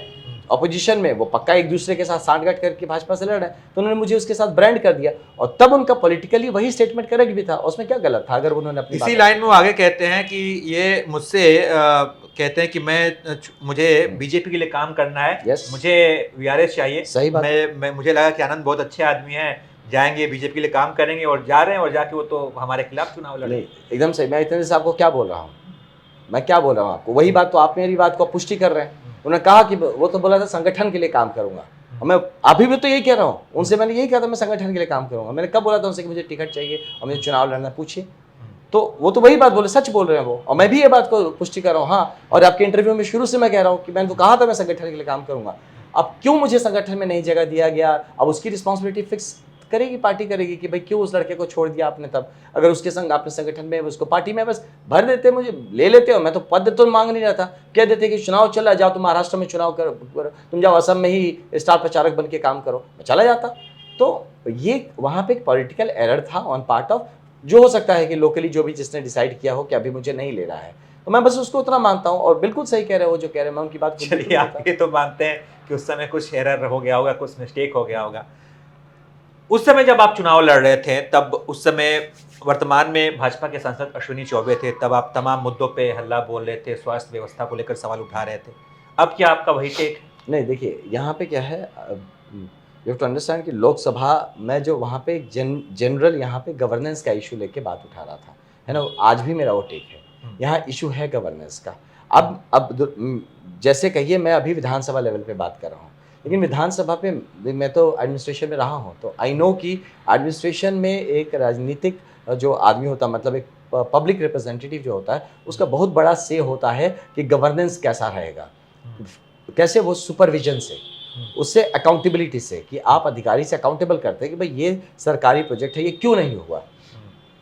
S2: अपोजिशन में वो पक्का एक दूसरे के साथ सांठगांठ करके भाजपा से लड़ रहे हैं, तो उन्होंने मुझे उसके साथ ब्रांड कर दिया, और तब उनका पॉलिटिकली वही स्टेटमेंट करेक्ट भी था। उसमें क्या गलत था अगर उन्होंने अपनी
S1: इसी लाइन में वो आगे कहते हैं कि ये मुझसे कहते हैं कि मुझे बीजेपी के लिए काम करना है,
S2: Yes.
S1: मुझे वीआरएस चाहिए।
S2: सही बात।
S1: मैं मुझे लगा कि आनंद बहुत अच्छे आदमी हैं, जाएंगे बीजेपी के लिए काम करेंगे, और जा रहे हैं, और जाके वो तो हमारे खिलाफ चुनाव लड़े।
S2: नहीं, एकदम सही। मैं इतने से आपको क्या बोल रहा हूँ, मैं क्या बोल रहा हूँ आपको, वही बात तो आप मेरी बात को पुष्टि कर रहे हैं। उन्होंने कहा कि वो तो बोला था संगठन के लिए काम करूंगा, और मैं अभी भी तो यही कह रहा हूँ। उनसे मैंने यही कहा था मैं संगठन के लिए काम करूंगा। मैंने कब बोला था उनसे कि मुझे टिकट चाहिए और मुझे चुनाव लड़ना, पूछिए। तो वो तो वही बात बोले, सच बोल रहे हैं वो, और मैं भी ये बात को पुष्टि कर रहा हूँ। हाँ, और आपके इंटरव्यू में शुरू से मैं कह रहा हूँ कि मैंने तो कहा था मैं संगठन के लिए काम करूंगा। अब क्यों मुझे संगठन में नहीं जगह दिया गया, अब उसकी रिस्पॉन्सिबिलिटी फिक्स करेगी पार्टी, करेगी कि भाई क्यों उस लड़के को छोड़ दिया आपने। तब अगर उसके संग आपने संगठन में उसको पार्टी में बस भर देते, मुझे ले लेते हो, मैं तो पद तो मांग नहीं रहा था। कह देते कि चुनाव चला जाओ, तुम महाराष्ट्र में चुनाव करो, तुम जाओ असम में ही स्टार प्रचारक बन के काम करो, मैं चला जाता। तो ये वहाँ पे एक पॉलिटिकल एरर था ऑन पार्ट ऑफ, जो हो सकता है कि लोकली जो भी जिसने डिसाइड किया हो कि अभी मुझे नहीं ले रहा है, तो मैं बस उसको उतना मानता हूँ। और बिल्कुल सही कह रहे हो जो कह रहे हैं, मैं उनकी बात
S1: चलिए, आप ये तो मानते हैं कि उस समय कुछ एरर हो गया होगा, कुछ मिस्टेक हो गया होगा। उस समय जब आप चुनाव लड़ रहे थे, तब उस समय वर्तमान में भाजपा के सांसद अश्विनी चौबे थे, तब आप तमाम मुद्दों पे हल्ला बोल रहे थे, स्वास्थ्य व्यवस्था को लेकर सवाल उठा रहे थे। अब क्या आपका वही टेक? नहीं,
S2: देखिए यहाँ पे क्या है, यू हैव टू अंडरस्टैंड कि लोकसभा में जो वहाँ पे जनरल यहाँ पे गवर्नेंस का इशू लेके बात उठा रहा था, है ना, आज भी मेरा वो टेक है। यहाँ इशू है गवर्नेंस का। अब जैसे कहिए, मैं अभी विधानसभा लेवल पे बात कर रहा हूँ, लेकिन विधानसभा पे मैं तो एडमिनिस्ट्रेशन में रहा हूँ, तो आई नो कि एडमिनिस्ट्रेशन में एक राजनीतिक जो आदमी होता है, मतलब एक पब्लिक रिप्रेजेंटेटिव जो होता है, उसका बहुत बड़ा से होता है कि गवर्नेंस कैसा रहेगा, कैसे वो सुपरविजन से, उससे अकाउंटेबिलिटी से, कि आप अधिकारी से अकाउंटेबल करते हैं कि भाई ये सरकारी प्रोजेक्ट है, ये क्यों नहीं हुआ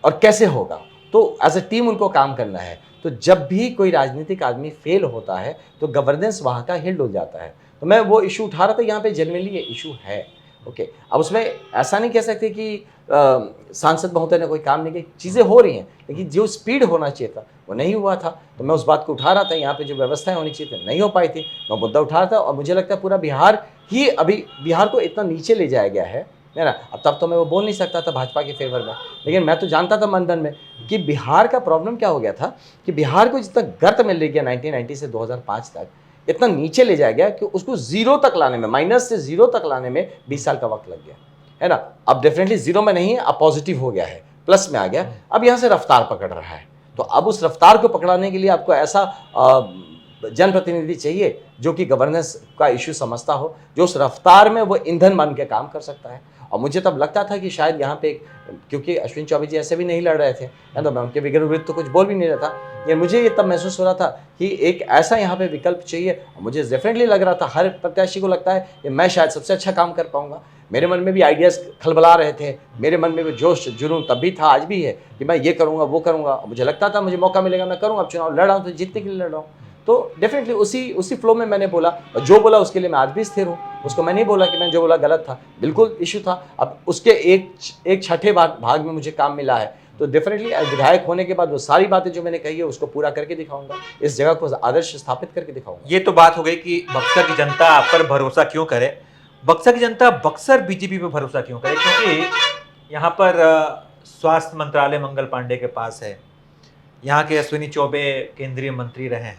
S2: और कैसे होगा। तो एज ए टीम उनको काम करना है। तो जब भी कोई राजनीतिक आदमी फेल होता है तो गवर्नेंस वहाँ का हिल डुल जाता है। तो मैं वो इशू उठा रहा था, यहाँ पे जनरली ये इशू है। ओके, अब उसमें ऐसा नहीं कह सकते कि सांसद महोदय ने कोई काम नहीं किया, चीज़ें हो रही हैं, लेकिन जो स्पीड होना चाहिए था वो नहीं हुआ था। तो मैं उस बात को उठा रहा था, यहाँ पे जो व्यवस्थाएं होनी चाहिए थी नहीं हो पाई थी, मैं मुद्दा उठा रहा था। और मुझे लगता है पूरा बिहार ही, अभी बिहार को इतना नीचे ले जाया गया है ना। अब तब तो मैं वो बोल नहीं सकता था भाजपा के फेवर में, लेकिन मैं तो जानता था मन धन में कि बिहार का प्रॉब्लम क्या हो गया था, कि बिहार को जितना गर्त मिल रही गया 1990 से 2005 तक, इतना नीचे ले जाया गया कि उसको जीरो तक लाने में, माइनस से जीरो तक लाने में 20 साल का वक्त लग गया, है ना। अब डेफिनेटली जीरो में नहीं है, अब पॉजिटिव हो गया है, प्लस में आ गया। अब यहाँ से रफ्तार पकड़ रहा है। तो अब उस रफ्तार को पकड़ाने के लिए आपको ऐसा जनप्रतिनिधि चाहिए जो कि गवर्नेंस का इशू समझता हो, जो उस रफ्तार में वो ईंधन बन के काम कर सकता है। और मुझे तब लगता था कि शायद यहाँ पे क्योंकि अश्विन चौबे जी ऐसे भी नहीं लड़ रहे थे, है तो मैं उनके विरुद्ध तो कुछ बोल भी नहीं रहा था। ये मुझे ये तब महसूस हो रहा था कि एक ऐसा यहाँ पे विकल्प चाहिए। मुझे डेफिनेटली लग रहा था, हर प्रत्याशी को लगता है कि मैं शायद सबसे अच्छा काम कर पाऊंगा। मेरे मन में भी आइडियाज़ खलबला रहे थे, मेरे मन में भी जोश जुनून तब भी था, आज भी है कि मैं ये करूँगा वो करूँगा। मुझे लगता था मुझे मौका मिलेगा मैं करूँगा, अब चुनाव लड़ रहा हूँ तो जीतने के लिए लड़ रहा हूँ। तो डेफिनेटली उसी फ्लो में मैंने बोला, और जो बोला उसके लिए मैं आज भी स्थिर हूँ। उसको मैं नहीं बोला कि मैंने जो बोला गलत था, बिल्कुल इशू था। अब उसके एक छठे भाग में मुझे काम मिला है, तो डेफिनेटली विधायक होने के बाद वो सारी बातें जो मैंने कही है उसको पूरा करके दिखाऊंगा, इस जगह को आदर्श स्थापित करके दिखाऊंगा।
S1: ये तो बात हो गई कि बक्सर की जनता आप पर भरोसा क्यों करे। बक्सर की जनता बक्सर बीजेपी पे भरोसा क्यों करे? क्योंकि यहाँ पर स्वास्थ्य मंत्रालय मंगल पांडे के पास है, यहाँ के अश्विनी चौबे केंद्रीय मंत्री रहे हैं,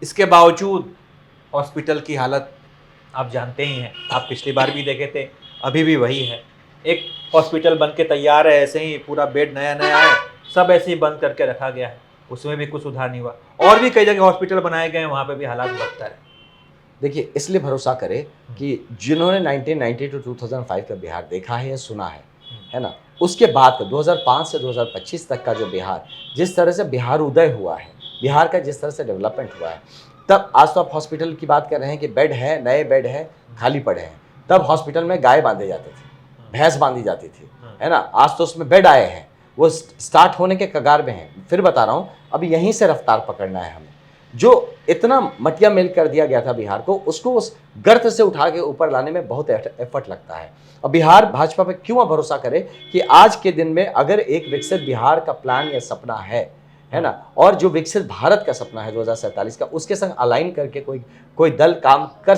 S1: इसके बावजूद हॉस्पिटल की हालत आप जानते ही हैं। आप पिछली बार भी देखे थे, अभी भी वही है। एक हॉस्पिटल बन के तैयार है, ऐसे ही पूरा बेड नया नया है, सब ऐसे ही बंद करके रखा गया है, उसमें भी कुछ सुधार नहीं हुआ। और भी कई जगह हॉस्पिटल बनाए गए हैं, वहाँ पे भी हालात बदतर है।
S2: देखिए, इसलिए भरोसा करें कि जिन्होंने 1990 टू 2005 का बिहार देखा है या सुना है ना, उसके बाद का 2005 से 2025 तक का जो बिहार, जिस तरह से बिहार उदय हुआ है, बिहार का जिस तरह से डेवलपमेंट हुआ है, तब आज तो आप हॉस्पिटल की बात कर रहे हैं कि बेड है, नए बेड है, खाली पड़े हैं। तब हॉस्पिटल में गाय बांधे जाते थे, भैंस बांधी जाती थी, है ना। आज तो उसमें बेड आए हैं, वो स्टार्ट होने के कगार में हैं। फिर बता रहा हूँ, अब यहीं से रफ्तार पकड़ना है हमें। जो इतना मटिया मेल कर दिया गया था बिहार को, उसको उस गर्त से उठा के ऊपर लाने में बहुत एफर्ट लगता है। अब बिहार भाजपा पे क्यों भरोसा करे कि आज के दिन में अगर एक विकसित बिहार का प्लान या सपना है ना, और जो विकसित भारत का सपना है 2047 का, उसके संग अलाइन करके कोई दल काम कर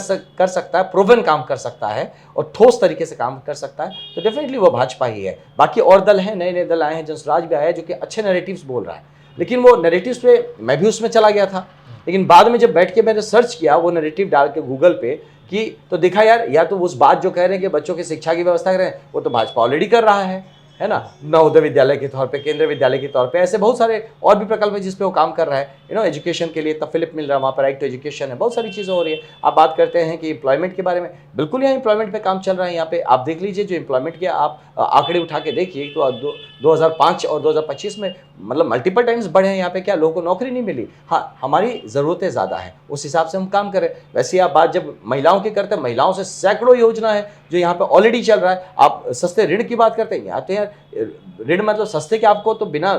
S2: सकता है, प्रूवन काम कर सकता है और ठोस तरीके से काम कर सकता है, तो डेफिनेटली वो भाजपा ही है। बाकी और दल हैं, नए नए दल आए हैं, जनसुराज भी आया है जो कि अच्छे नैरेटिव्स बोल रहा है, लेकिन वो नैरेटिव्स पे मैं भी उसमें चला गया था। लेकिन बाद में जब बैठ के मैंने सर्च किया वो नैरेटिव डाल के गूगल पे कि, तो देखा यार, या तो उस बात जो कह रहे हैं कि बच्चों की शिक्षा की व्यवस्था कर रहे हैं, वो तो भाजपा ऑलरेडी कर रहा है ना। नवोदय विद्यालय के तौर पे, केंद्रीय विद्यालय के तौर पे, ऐसे बहुत सारे और भी प्रकल्प है जिस पे वो काम कर रहा है, एजुकेशन के लिए। तब फिलिप मिल रहा है वहाँ पर, राइट टू एजुकेशन है, बहुत सारी चीज़ें हो रही है। आप बात करते हैं कि एम्प्लॉयमेंट के बारे में, बिल्कुल यहाँ एम्प्लॉयमेंट पे काम चल रहा है। यहाँ पे आप देख लीजिए, जो एम्प्लॉयमेंट के आप आंकड़े उठा के देखिए, तो 2005 और 2025 में मतलब मल्टीपल टाइम्स बढ़े हैं। यहाँ पे क्या लोगों को नौकरी नहीं मिली? हाँ, हमारी ज़रूरतें ज़्यादा हैं, उस हिसाब से हम काम करें। वैसे आप बात जब महिलाओं की करते हैं, महिलाओं से सैकड़ों योजना है जो यहाँ पे ऑलरेडी चल रहा है। आप सस्ते ऋण की बात करते हैं, यहाँ तो यार ऋण मतलब सस्ते के आपको तो बिना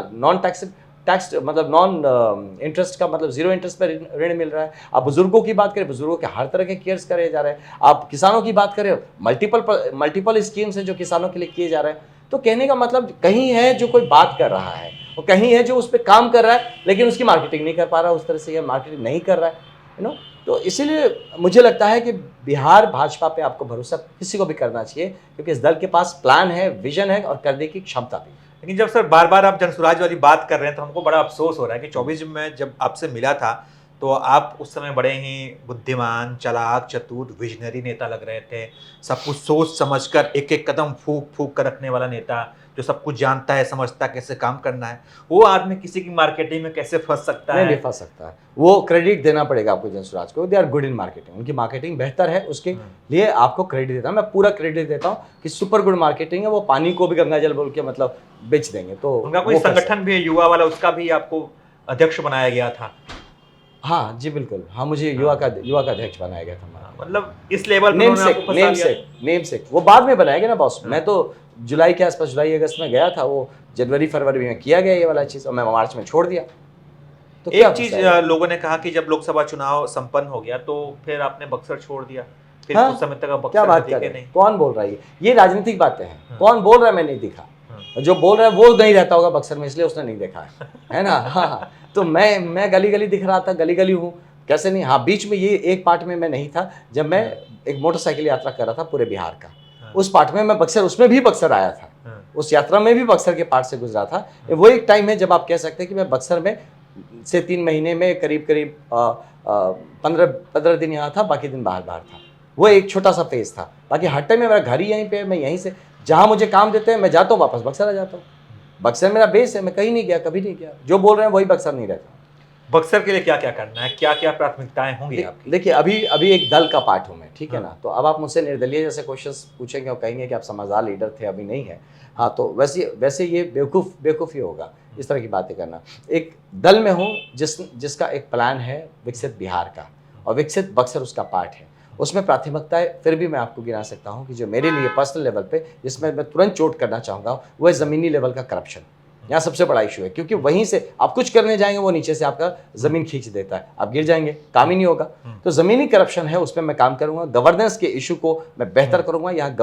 S2: टैक्स मतलब नॉन इंटरेस्ट का, मतलब जीरो इंटरेस्ट पर ऋण मिल रहा है। आप बुजुर्गों की बात करें, बुजुर्गों के हर तरह के केयर्स करे जा रहे हैं। आप किसानों की बात करें, मल्टीपल स्कीम्स हैं जो किसानों के लिए किए जा रहे हैं। तो कहने का मतलब कहीं है जो कोई बात कर रहा है और कहीं है जो उस पर काम कर रहा है, लेकिन उसकी मार्केटिंग नहीं कर पा रहा उस तरह से, या मार्केटिंग नहीं कर रहा है, तो इसीलिए मुझे लगता है कि बिहार भाजपा पे आपको भरोसा किसी को भी करना चाहिए, क्योंकि इस दल के पास प्लान है, विजन है और करने की क्षमता भी।
S1: लेकिन जब सर बार बार आप जनसुराज वाली बात कर रहे हैं तो हमको बड़ा अफसोस हो रहा है कि 24 में जब आपसे मिला था तो आप उस समय बड़े ही बुद्धिमान, चालाक, चतुर, विजनरी नेता लग रहे थे। सब कुछ सोच समझकर एक एक कदम फूक फूक कर रखने वाला नेता, जो सब कुछ जानता है, समझता कैसे काम करना है। वो आदमी किसी की मार्केटिंग में कैसे फंस सकता है?
S2: नहीं फंस सकता है। वो क्रेडिट देना पड़ेगा आपको जनसुराज को, they are good in marketing, उनकी मार्केटिंग बेहतर है, उसके लिए आपको क्रेडिट देता हूँ। मैं पूरा क्रेडिट देता हूँ कि सुपर गुड मार्केटिंग है। वो पानी को भी गंगा जल बोल के मतलब बेच देंगे। तो
S1: उनका कोई संगठन भी है युवा वाला, उसका भी आपको अध्यक्ष बनाया गया था।
S2: हाँ जी बिल्कुल, हाँ, मुझे युवा का अध्यक्ष बनाया गया था।
S1: मतलब इस लेवल
S2: नेम सेक वो बाद में बनाया गया ना बॉस। मैं तो जुलाई के आसपास, जुलाई अगस्त में गया था, वो जनवरी फरवरी में किया गया ये वाला चीज़, और मैं मार्च में छोड़ दिया।
S1: तो एक चीज लोगों ने कहा कि जब लोकसभा चुनाव संपन्न हो गया तो फिर आपने बक्सर छोड़ दिया, फिर कुछ समय तक बक्सर
S2: क्या बात कर रहे हैं? कौन बोल रहा है ये राजनीतिक बातें हैं। कौन बोल रहा है मैं नहीं दिखा, जो बोल रहा है वो नहीं रहता होगा बक्सर में, इसलिए उसने नहीं देखा है ना। हाँ, तो मैं गली गली दिख रहा था, गली गली हूँ, कैसे नहीं। हाँ, बीच में ये एक पार्ट में मैं नहीं था, जब मैं एक मोटरसाइकिल यात्रा कर रहा था पूरे बिहार का, उस पार्ट में मैं बक्सर, उसमें भी बक्सर आया था, उस यात्रा में भी बक्सर के पार्ट से गुजरा था। वो एक टाइम है जब आप कह सकते हैं कि मैं बक्सर में से 3 महीने में करीब 15 दिन यहाँ था, बाकी दिन बाहर था। वो एक छोटा सा फेज था। बाकी हर टाइम में मेरा घर ही यहीं पे, मैं यहीं से जहाँ मुझे काम देते हैं मैं जाता हूँ, वापस बक्सर आ जाता हूँ। बक्सर मेरा बेस है, मैं कहीं नहीं गया, कभी नहीं गया। जो बोल रहे हैं वही बक्सर नहीं रहता।
S1: बक्सर के लिए क्या क्या करना है, क्या क्या प्राथमिकताएं होंगी आपकी?
S2: देखिए अभी अभी एक दल का पार्ट हूँ मैं, ठीक है ना। तो अब आप मुझसे निर्दलीय जैसे क्वेश्चंस पूछेंगे और कहेंगे कि आप समझदार लीडर थे, अभी नहीं है। हाँ, तो वैसे वैसे ये बेवकूफ़ी होगा इस तरह की बातें करना। एक दल में हूँ जिसका एक प्लान है विकसित बिहार का, और विकसित बक्सर उसका पार्ट है। उसमें प्राथमिकताएं फिर भी मैं आपको गिना सकता हूँ कि जो मेरे लिए पर्सनल लेवल पे जिसमें मैं तुरंत चोट करना चाहूँगा वो है ज़मीनी लेवल का करप्शन। यहाँ सबसे बड़ा इशू है, क्योंकि वहीं से आप कुछ करने जाएंगे वो नीचे से आपका ज़मीन खींच देता है, आप गिर जाएंगे, काम ही नहीं होगा। तो ज़मीनी करप्शन है, उस पर मैं काम करूँगा। गवर्नेंस के इशू को मैं बेहतर करूँगा। यहाँ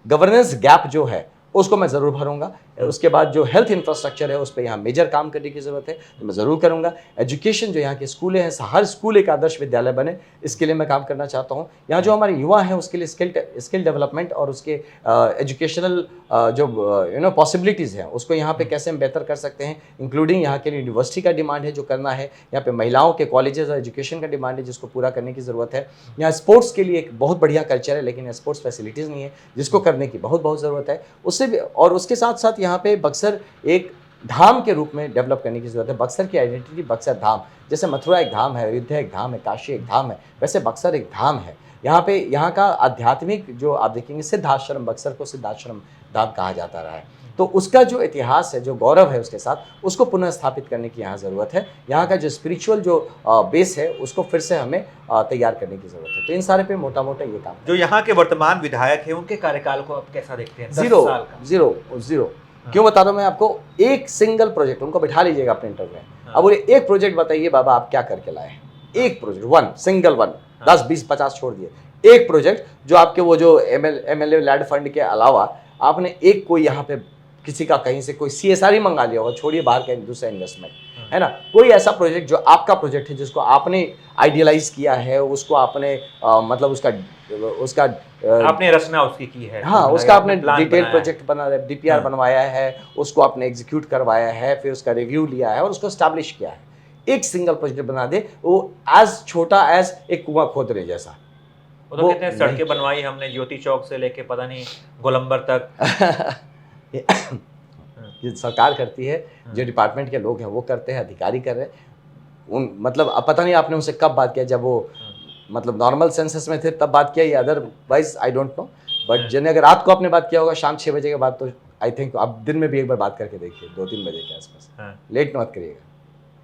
S2: गवर्नेंस गैप जो है उसको मैं ज़रूर भरूंगा। उसके बाद जो हेल्थ इंफ्रास्ट्रक्चर है उस पर यहाँ मेजर काम करने की ज़रूरत है, तो मैं ज़रूर करूँगा। एजुकेशन जो यहाँ के स्कूलें हैं, हर स्कूल एक आदर्श विद्यालय बने, इसके लिए मैं काम करना चाहता हूँ। यहाँ जो हमारे युवा हैं उसके लिए स्किल डेवलपमेंट और उसके एजुकेशनल जो पॉसिबिलिटीज़ हैं उसको यहाँ पे कैसे हम बेहतर कर सकते हैं, इंक्लूडिंग यहाँ के लिए यूनिवर्सिटी का डिमांड है जो करना है। यहाँ पे महिलाओं के कॉलेजेस और एजुकेशन का डिमांड है जिसको पूरा करने की ज़रूरत है। यहाँ स्पोर्ट्स के लिए एक बहुत बढ़िया कल्चर है, लेकिन स्पोर्ट्स फैसिलिटीज़ नहीं है जिसको करने की बहुत ज़रूरत है। उससे भी और उसके साथ साथ यहाँ पे बक्सर एक धाम के रूप में डेवलप करने की ज़रूरत है। बक्सर की आइडेंटिटी बक्सर धाम, जैसे मथुरा एक धाम है, अयोध्या एक धाम है, काशी एक धाम है, वैसे बक्सर एक धाम है। यहाँ पे यहाँ का आध्यात्मिक जो आप देखेंगे सिद्धाश्रम, बक्सर को सिद्धाश्रम धाम कहा जाता रहा है, तो उसका जो इतिहास है, जो गौरव है उसके साथ, उसको पुनः स्थापित करने की यहाँ ज़रूरत है। यहाँ का जो स्पिरिचुअल जो बेस है उसको फिर से हमें तैयार करने की ज़रूरत है। तो इन सारे पे मोटा मोटा ये काम।
S1: जो यहाँ के वर्तमान विधायक हैं उनके कार्यकाल को आप कैसा देखते हैं? 10 साल का।
S2: जीरो। क्यों बता रहा हूँ मैं आपको, एक सिंगल प्रोजेक्ट, उनको बिठा लीजिएगा अपने इंटरव्यू में, अब बोले एक प्रोजेक्ट बताइए बाबा आप क्या करके लाए हैं। एक प्रोजेक्ट, वन सिंगल वन, 10 20 50 छोड़ दिए, एक प्रोजेक्ट जो आपके वो जो MLA लैड फंड के अलावा आपने एक कोई यहाँ पे किसी का कहीं से कोई CSR ही मंगा लिया होगा, छोड़िए बाहर का दूसरा इन्वेस्टमेंट, है ना। कोई ऐसा प्रोजेक्ट जो आपका प्रोजेक्ट है जिसको आपने आइडियलाइज किया है, उसको आपने मतलब उसका
S1: आपने रचना उसकी की है,
S2: हाँ, उसका आपने डिटेल
S1: बनाया
S2: प्रोजेक्ट बना DPR बनवाया है, उसको आपने एग्जीक्यूट करवाया है, फिर उसका रिव्यू लिया है और उसको स्टैब्लिश किया है। एक सिंगल प्रोजेक्ट बना दे, वो एज छोटा एज एक कुआं खोदने जैसा।
S1: वो तो कहते हैं सड़कें बनवाई हमने ज्योति चौक से लेके पता नहीं गोलंबर तक।
S2: ये सरकार करती है, जो डिपार्टमेंट के लोग हैं वो करते हैं, अधिकारी कर रहे हैं। उन मतलब अब पता नहीं आपने उनसे कब बात किया, जब वो मतलब नॉर्मल सेंसस में थे तब बात किया, या otherwise I don't know. But जिन्हें अगर रात को आपने बात किया होगा शाम 6 बजे के बाद, तो आई थिंक आप दिन में भी एक बार बात करके देखिए, 2-3 बजे के आसपास। लेट मत करिएगा।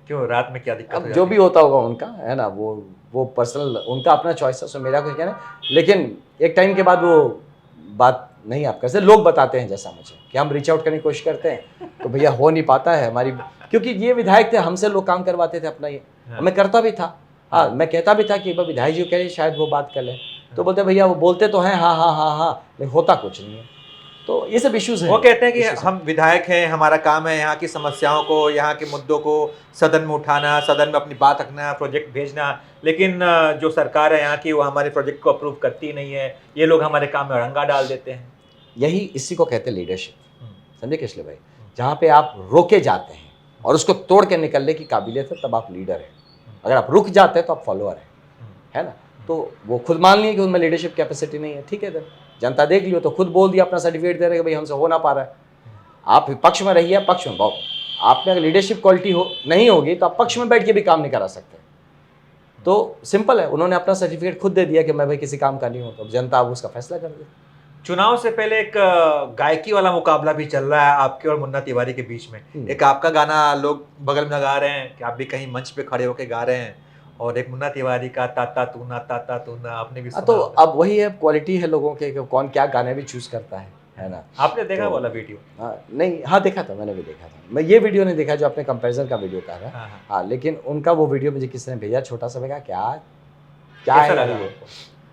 S1: क्यों, रात में क्या दिक्कत?
S2: अब जो भी होता होगा उनका, है ना, वो पर्सनल उनका अपना चॉइस है, उसमें मेरा कुछ कहना है। लेकिन एक टाइम के बाद वो बात नहीं आप कर सकते। लोग बताते हैं जैसा मुझे कि हम रीच आउट करने की कोशिश करते हैं, तो भैया हो नहीं पाता है हमारी, क्योंकि ये विधायक थे, हमसे लोग काम करवाते थे अपना, ये मैं करता भी था। हाँ, मैं कहता भी था कि विधायक जी कह रहे शायद वो बात कर लें, तो बोलते भैया वो बोलते तो हैं हाँ हाँ हाँ हाँ, लेकिन होता कुछ नहीं है। तो ये सब इश्यूज हैं।
S1: वो कहते हैं कि हम विधायक हैं, हमारा काम है यहाँ की समस्याओं को, यहाँ के मुद्दों को सदन में उठाना, सदन में अपनी बात रखना, प्रोजेक्ट भेजना, लेकिन जो सरकार है यहाँ की वो हमारे प्रोजेक्ट को अप्रूव करती नहीं है। ये लोग हमारे काम में अड़ंगा डाल देते हैं।
S2: यही इसी को कहते हैं लीडरशिप, समझे केशले भाई। जहाँ पे आप रोके जाते हैं और उसको तोड़ के निकलने की काबिलियत है, तब आप लीडर हैं। अगर आप रुक जाते हैं तो आप फॉलोअर हैं, है ना। तो वो खुद मान लिए कि उनमें लीडरशिप कैपेसिटी नहीं है, ठीक है, तो जनता देख लियो, तो खुद बोल दिया, अपना सर्टिफिकेट दे रहे कि भाई हमसे हो ना पा रहा है। आप पक्ष में रहिए, पक्ष में बहुत, आप में अगर लीडरशिप क्वालिटी नहीं होगी तो आप पक्ष में बैठ के भी काम नहीं करा सकते। तो सिंपल है, उन्होंने अपना सर्टिफिकेट खुद दे दिया कि मैं भाई किसी काम का नहीं हूँ, तो जनता अब उसका फैसला कर दे।
S1: चुनाव से पहले एक गायकी वाला मुकाबला भी चल रहा है आपके और मुन्ना तिवारी के बीच में। एक आपका गाना लोग बगल में गा रहे हैं कि आप भी कहीं मंच पे खड़े होकर गा रहे हैं, और एक मुन्ना तिवारी का ताता तू ना आपने भी सुना।
S2: तो अब वही है, क्वालिटी है लोगों के, कौन क्या गाने भी चूज करता है ना।
S1: आपने देखा वाला वीडियो?
S2: नहीं, हाँ देखा था, मैंने भी देखा था। मैं ये वीडियो नहीं देखा जो आपने कंपैरिजन का वीडियो कहा था। हाँ, लेकिन उनका वो वीडियो मुझे किसी ने भेजा, छोटा सा, मैं क्या है।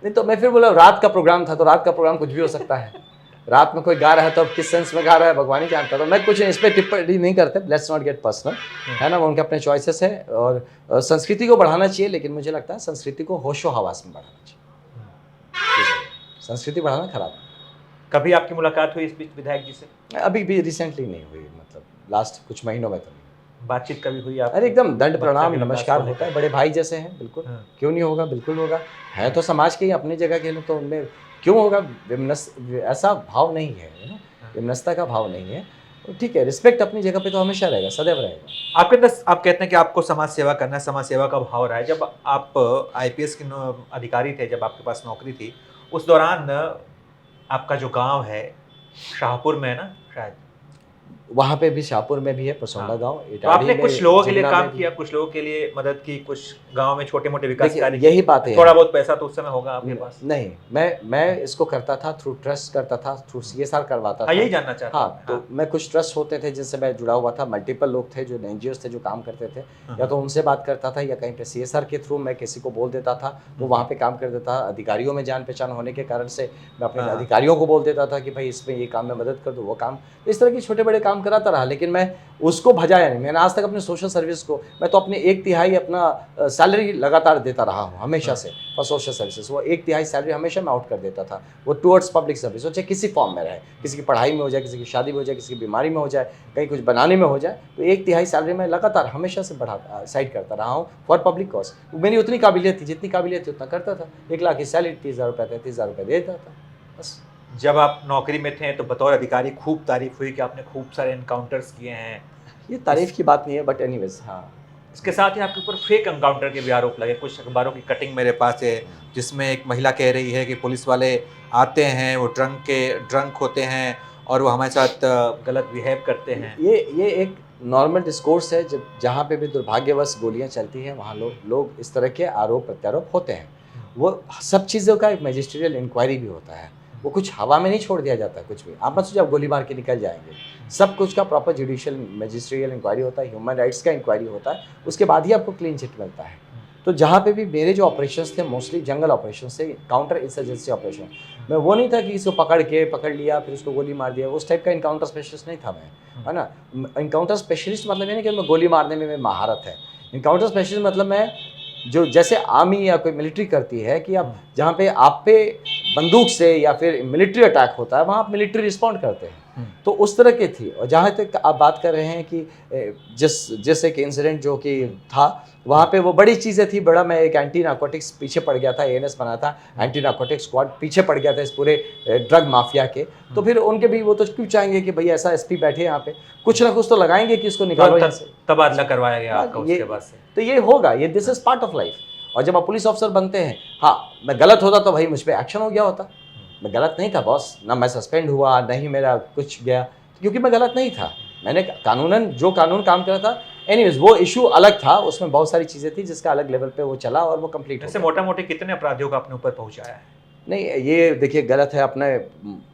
S2: नहीं तो मैं फिर बोला रात का प्रोग्राम था, तो रात का प्रोग्राम कुछ भी हो सकता है। रात में कोई गा रहा है तो अब किस सेंस में गा रहा है भगवान ही जानता। तो मैं कुछ इस पर टिप्पणी नहीं करते, लेट्स नॉट गेट पर्सनल, है ना। उनके अपने चॉइसेस है, और संस्कृति को बढ़ाना चाहिए, लेकिन मुझे लगता है संस्कृति को होशो हवास में बढ़ाना चाहिए। संस्कृति बढ़ाना खराब है।
S1: कभी आपकी मुलाकात हुई इस बीच विधायक जी से?
S2: अभी भी रिसेंटली नहीं हुई, मतलब लास्ट कुछ महीनों में तो नहीं।
S1: बातचीत कभी हुई आप?
S2: अरे एकदम दंड प्रणाम नमस्कार होता है, बड़े भाई जैसे हैं, बिल्कुल। क्यों नहीं होगा, बिल्कुल होगा। है तो समाज के ही, अपनी जगह के लोग, तो उनमें क्यों होगा। ऐसा भाव नहीं है ना, विमनस्ता का भाव नहीं है। तो ठीक है, रिस्पेक्ट अपनी जगह पे तो हमेशा रहेगा, सदैव रहेगा।
S1: आपके अंदर आप कहते हैं कि आपको समाज सेवा करना है, समाज सेवा का भाव रहा है। जब आप आईपीएस के अधिकारी थे, जब आपके पास नौकरी थी, उस दौरान आपका जो गांव है शाहपुर में है ना शायद,
S2: वहाँ पे भी शाहपुर में भी है, पसौंडा
S1: हाँ।
S2: गांव,
S1: तो आपने
S2: इटाड़ी में,
S1: कुछ लोगों के लिए
S2: जिगना
S1: काम
S2: में भी।
S1: किया, कुछ लोगों के लिए मदद की, कुछ गांव में छोटे मोटे विकास
S2: देखिए,
S1: कार्य
S2: यही बात है।
S1: थोड़ा बहुत पैसा तो उस समय होगा आपके पास।
S2: नहीं, मैं इसको करता था थ्रू ट्रस्ट, करता था थ्रू सीएसआर करवाता
S1: हाँ,
S2: था।
S1: यही जानना चाहता हूँ।
S2: हाँ, तो मैं कुछ ट्रस्ट होते थे जिनसे मैं जुड़ा हुआ था, मल्टीपल लोग थे जो एनजीओस थे जो काम करते थे, या तो उनसे बात करता था या कहीं पे सीएसआर के थ्रू मैं किसी को बोल देता था, वो वहाँ पे काम कर देता था। अधिकारियों में जान पहचान होने के कारण से मैं अपने अधिकारियों को बोल देता था कि भाई इसमें ये काम में मदद कर दो, वो काम। इस तरह के छोटे बड़े काम कराता रहा, लेकिन मैं उसको भजाया नहीं। मैंने आज तक अपने सोशल सर्विस को, मैं तो अपनी 1/3 अपना सैलरी लगातार देता रहा हूँ हमेशा से फॉर सोशल सर्विसेज। वो 1/3 सैलरी हमेशा मैं आउट कर देता था, वो टुवर्ड्स पब्लिक सर्विस हो, चाहे किसी फॉर्म में रहे, किसी की पढ़ाई में हो जाए, किसी की शादी में हो जाए, किसी की बीमारी में हो जाए, कहीं कुछ बनाने में हो जाए, तो 1/3 सैलरी मैं लगातार हमेशा से बढ़ा साइड करता रहा हूँ फॉर पब्लिक कॉज। मेरी उतनी काबिलियत थी, जितनी काबिलियत थी उतना करता था। 1 लाख की सैलरी, 30,000 रुपये, 33,000 रुपये देता था, बस।
S1: जब आप नौकरी में थे तो बतौर अधिकारी खूब तारीफ हुई कि आपने खूब सारे एनकाउंटर्स किए हैं।
S2: ये तारीफ की बात नहीं है, बट एनीवेज, हाँ।
S1: इसके साथ ही आपके ऊपर फेक एनकाउंटर के भी आरोप लगे। कुछ अखबारों की कटिंग मेरे पास है जिसमें एक महिला कह रही है कि पुलिस वाले आते हैं, वो ड्रंक होते हैं और वो हमारे साथ गलत बिहेव करते हैं।
S2: ये एक नॉर्मल डिस्कोर्स है, जब जहाँ पे भी दुर्भाग्यवश गोलियाँ चलती हैं वहाँ लोग इस तरह के आरोप प्रत्यारोप होते हैं। वो सब चीज़ों का एक मैजिस्ट्रियल इंक्वायरी भी होता है, वो कुछ हवा में नहीं छोड़ दिया जाता कुछ भी। आप मत सोचिए आप गोली मार के निकल जाएंगे, सब कुछ का प्रॉपर जुडिशियल मैजिस्ट्रियल इंक्वायरी होता है, ह्यूमन राइट्स का इंक्वायरी होता है, उसके बाद ही आपको क्लीन चिट मिलता है। तो जहाँ पे भी मेरे जो ऑपरेशंस थे मोस्टली जंगल ऑपरेशंस थे, काउंटर इंसर्जेंसी ऑपरेशन। मैं वो नहीं था कि इसको पकड़ लिया फिर उसको गोली मार दिया, उस टाइप का इनकाउंटर स्पेशलिस्ट नहीं था मैं, है ना। इनकाउंटर स्पेशलिस्ट मतलब ये नहीं कि मैं गोली मारने में महारत है। इनकाउंटर स्पेशलिस्ट मतलब मैं जो जैसे आर्मी या कोई मिलिट्री करती है कि आप जहाँ पे आप पे बंदूक से या फिर मिलिट्री अटैक होता है वहाँ आप मिलिट्री रिस्पॉन्ड करते हैं, तो उस तरह की थी। और जहाँ तक आप बात कर रहे हैं कि जिस एक इंसिडेंट जो कि था वहाँ पे वो बड़ी चीज़ें थी, बड़ा मैं एक एंटी नार्कोटिक्स पीछे पड़ गया था, एएनएस बना था, एंटी नार्कोटिक्स स्क्वाड पीछे पड़ गया था इस पूरे ड्रग माफिया के। तो फिर उनके भी वो तो क्यों चाहेंगे कि भैया ऐसा एसपी बैठे यहाँ पे, कुछ ना कुछ तो लगाएंगे कि इसको निकालो यहाँ से।
S1: तबादला करवाया गया आपका उसके बाद से।
S2: तो ये होगा, ये this is part of life. और जब आप पुलिस ऑफिसर बनते हैं, हाँ मैं गलत होता तो भाई मुझ पर एक्शन हो गया होता। मैं गलत नहीं था बॉस, ना मैं सस्पेंड हुआ, नहीं मेरा कुछ गया, क्योंकि मैं गलत नहीं था। मैंने कानूनन जो कानून काम करा था। एनीवेज वो इशू अलग था, उसमें बहुत सारी चीज़ें थी जिसका अलग लेवल पे वो चला और वो कंप्लीट।
S1: ऐसे मोटा मोटी कितने अपराधियों का अपने ऊपर पहुंचाया है?
S2: नहीं ये देखिए गलत है, अपने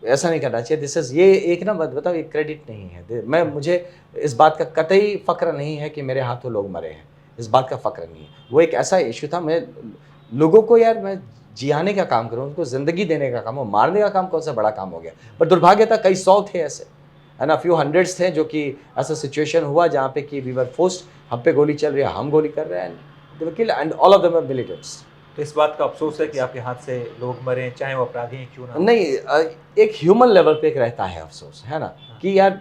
S2: ऐसा नहीं करना चाहिए। दिस इज ये एक ना बताओ ये क्रेडिट नहीं है। मैं मुझे इस बात का कतई फ़क्र नहीं है कि मेरे हाथों लोग मरे हैं, इस बात का फ़क्र नहीं है। वो एक ऐसा इशू था, मैं लोगों को यार मैं जियाने का काम करूँ, उनको ज़िंदगी देने का काम, वो मारने का काम कौन सा बड़ा काम हो गया। पर दुर्भाग्य था कई 100 थे ऐसे, है ना, फ्यू हंड्रेड्स थे जो कि ऐसा सिचुएशन हुआ जहाँ पे कि वी वर फोर्स्ड, हम पे गोली चल रही है, हम गोली कर रहे हैं, they were killed and all of them were militants.
S1: तो इस बात का अफसोस है कि आपके हाथ से लोग मरे, चाहे वो अपराधी हैं क्यों ना हो।
S2: नहीं एक ह्यूमन लेवल पे एक रहता है अफसोस, है ना, कि यार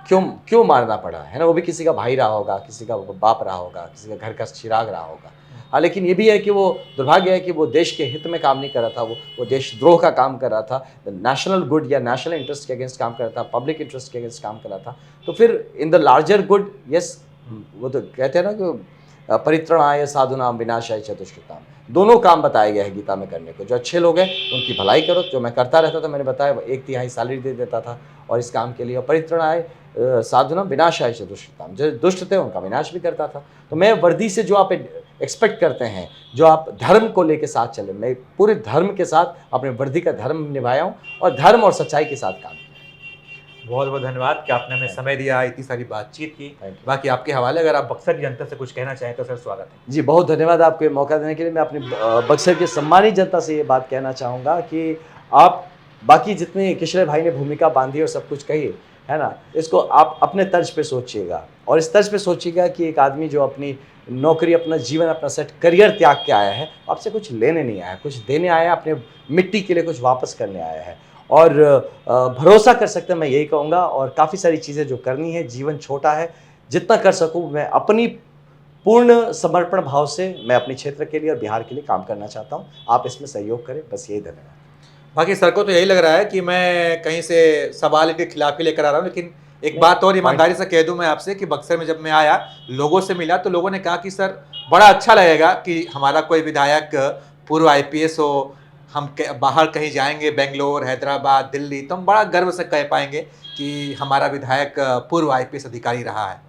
S2: क्यों मारना पड़ा, है ना। वो भी किसी का भाई रहा होगा, किसी का बाप रहा होगा, किसी का घर का चिराग रहा होगा। हाँ, लेकिन ये भी है कि वो दुर्भाग्य है कि वो देश के हित में काम नहीं कर रहा था, वो देशद्रोह का काम कर रहा था, नेशनल गुड या नेशनल इंटरेस्ट के अगेंस्ट काम कर रहा था, पब्लिक इंटरेस्ट के अगेंस्ट काम कर रहा था। तो फिर in the larger good, yes, वो तो कहते हैं ना कि परित्रणाय साधुनाम विनाशाय चतुष्कृताम, दोनों काम बताए गए हैं गीता में करने को। जो अच्छे लोग हैं उनकी भलाई करो, जो मैं करता रहता था, मैंने बताया 1/3 सैलरी दे देता था और इस काम के लिए। और परित्रणाय साधुनाम विनाशाय चतुष्कृताम, जो दुष्ट थे उनका विनाश भी करता था। तो मैं वर्दी से जो आप एक्सपेक्ट करते हैं, जो आप धर्म को लेके साथ चले, मैं पूरे धर्म के साथ अपने वर्दी का धर्म निभाया हूँ और धर्म और सच्चाई के साथ काम किया।
S1: बहुत बहुत धन्यवाद कि आपने हमें समय दिया, इतनी सारी बातचीत की।
S2: Thank you.
S1: बाकी आपके हवाले अगर आप बक्सर की जनता से कुछ कहना चाहें तो सर स्वागत है।
S2: जी बहुत धन्यवाद आपको ये मौका देने के लिए। मैं अपनी बक्सर की सम्मानित जनता से ये बात कहना चाहूँगा कि आप बाकी जितनी किशोर भाई ने भूमिका बांधी और सब कुछ कही है ना, इसको आप अपने तर्ज पे सोचिएगा और इस तर्ज पे सोचिएगा कि एक आदमी जो अपनी नौकरी, अपना जीवन, अपना सेट करियर त्याग के आया है, आपसे कुछ लेने नहीं आया, कुछ देने आया, अपने मिट्टी के लिए कुछ वापस करने आया है। और भरोसा कर सकते हैं, मैं यही कहूँगा। और काफ़ी सारी चीज़ें जो करनी है, जीवन छोटा है, जितना कर सकूँ मैं अपनी पूर्ण समर्पण भाव से मैं अपने क्षेत्र के लिए और बिहार के लिए काम करना चाहता हूँ। आप इसमें सहयोग करें, बस यही। धन्यवाद।
S1: बाकी सर को तो यही लग रहा है कि मैं कहीं से सवाल के खिलाफ ही लेकर आ रहा हूँ, लेकिन एक बात और ईमानदारी से कह दूं मैं आपसे कि बक्सर में जब मैं आया, लोगों से मिला तो लोगों ने कहा कि सर बड़ा अच्छा लगेगा कि हमारा कोई विधायक पूर्व आईपीएस हो, हम बाहर कहीं जाएंगे, बेंगलोर, हैदराबाद, दिल्ली, तो हम बड़ा गर्व से कह पाएंगे कि हमारा विधायक पूर्व आईपीएस अधिकारी रहा है।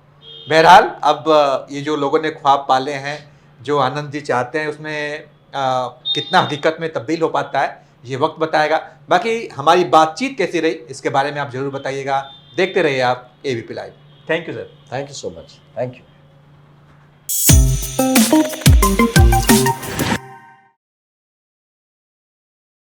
S1: बहरहाल अब ये जो लोगों ने ख्वाब पाले हैं, जो आनंद जी चाहते हैं, उसमें कितना हकीकत में तब्दील हो पाता है ये वक्त बताएगा। बाकी हमारी बातचीत कैसी रही इसके बारे में आप जरूर बताइएगा। देखते रहिए आप ABP live. Thank you sir.
S2: Thank you so much. Thank you.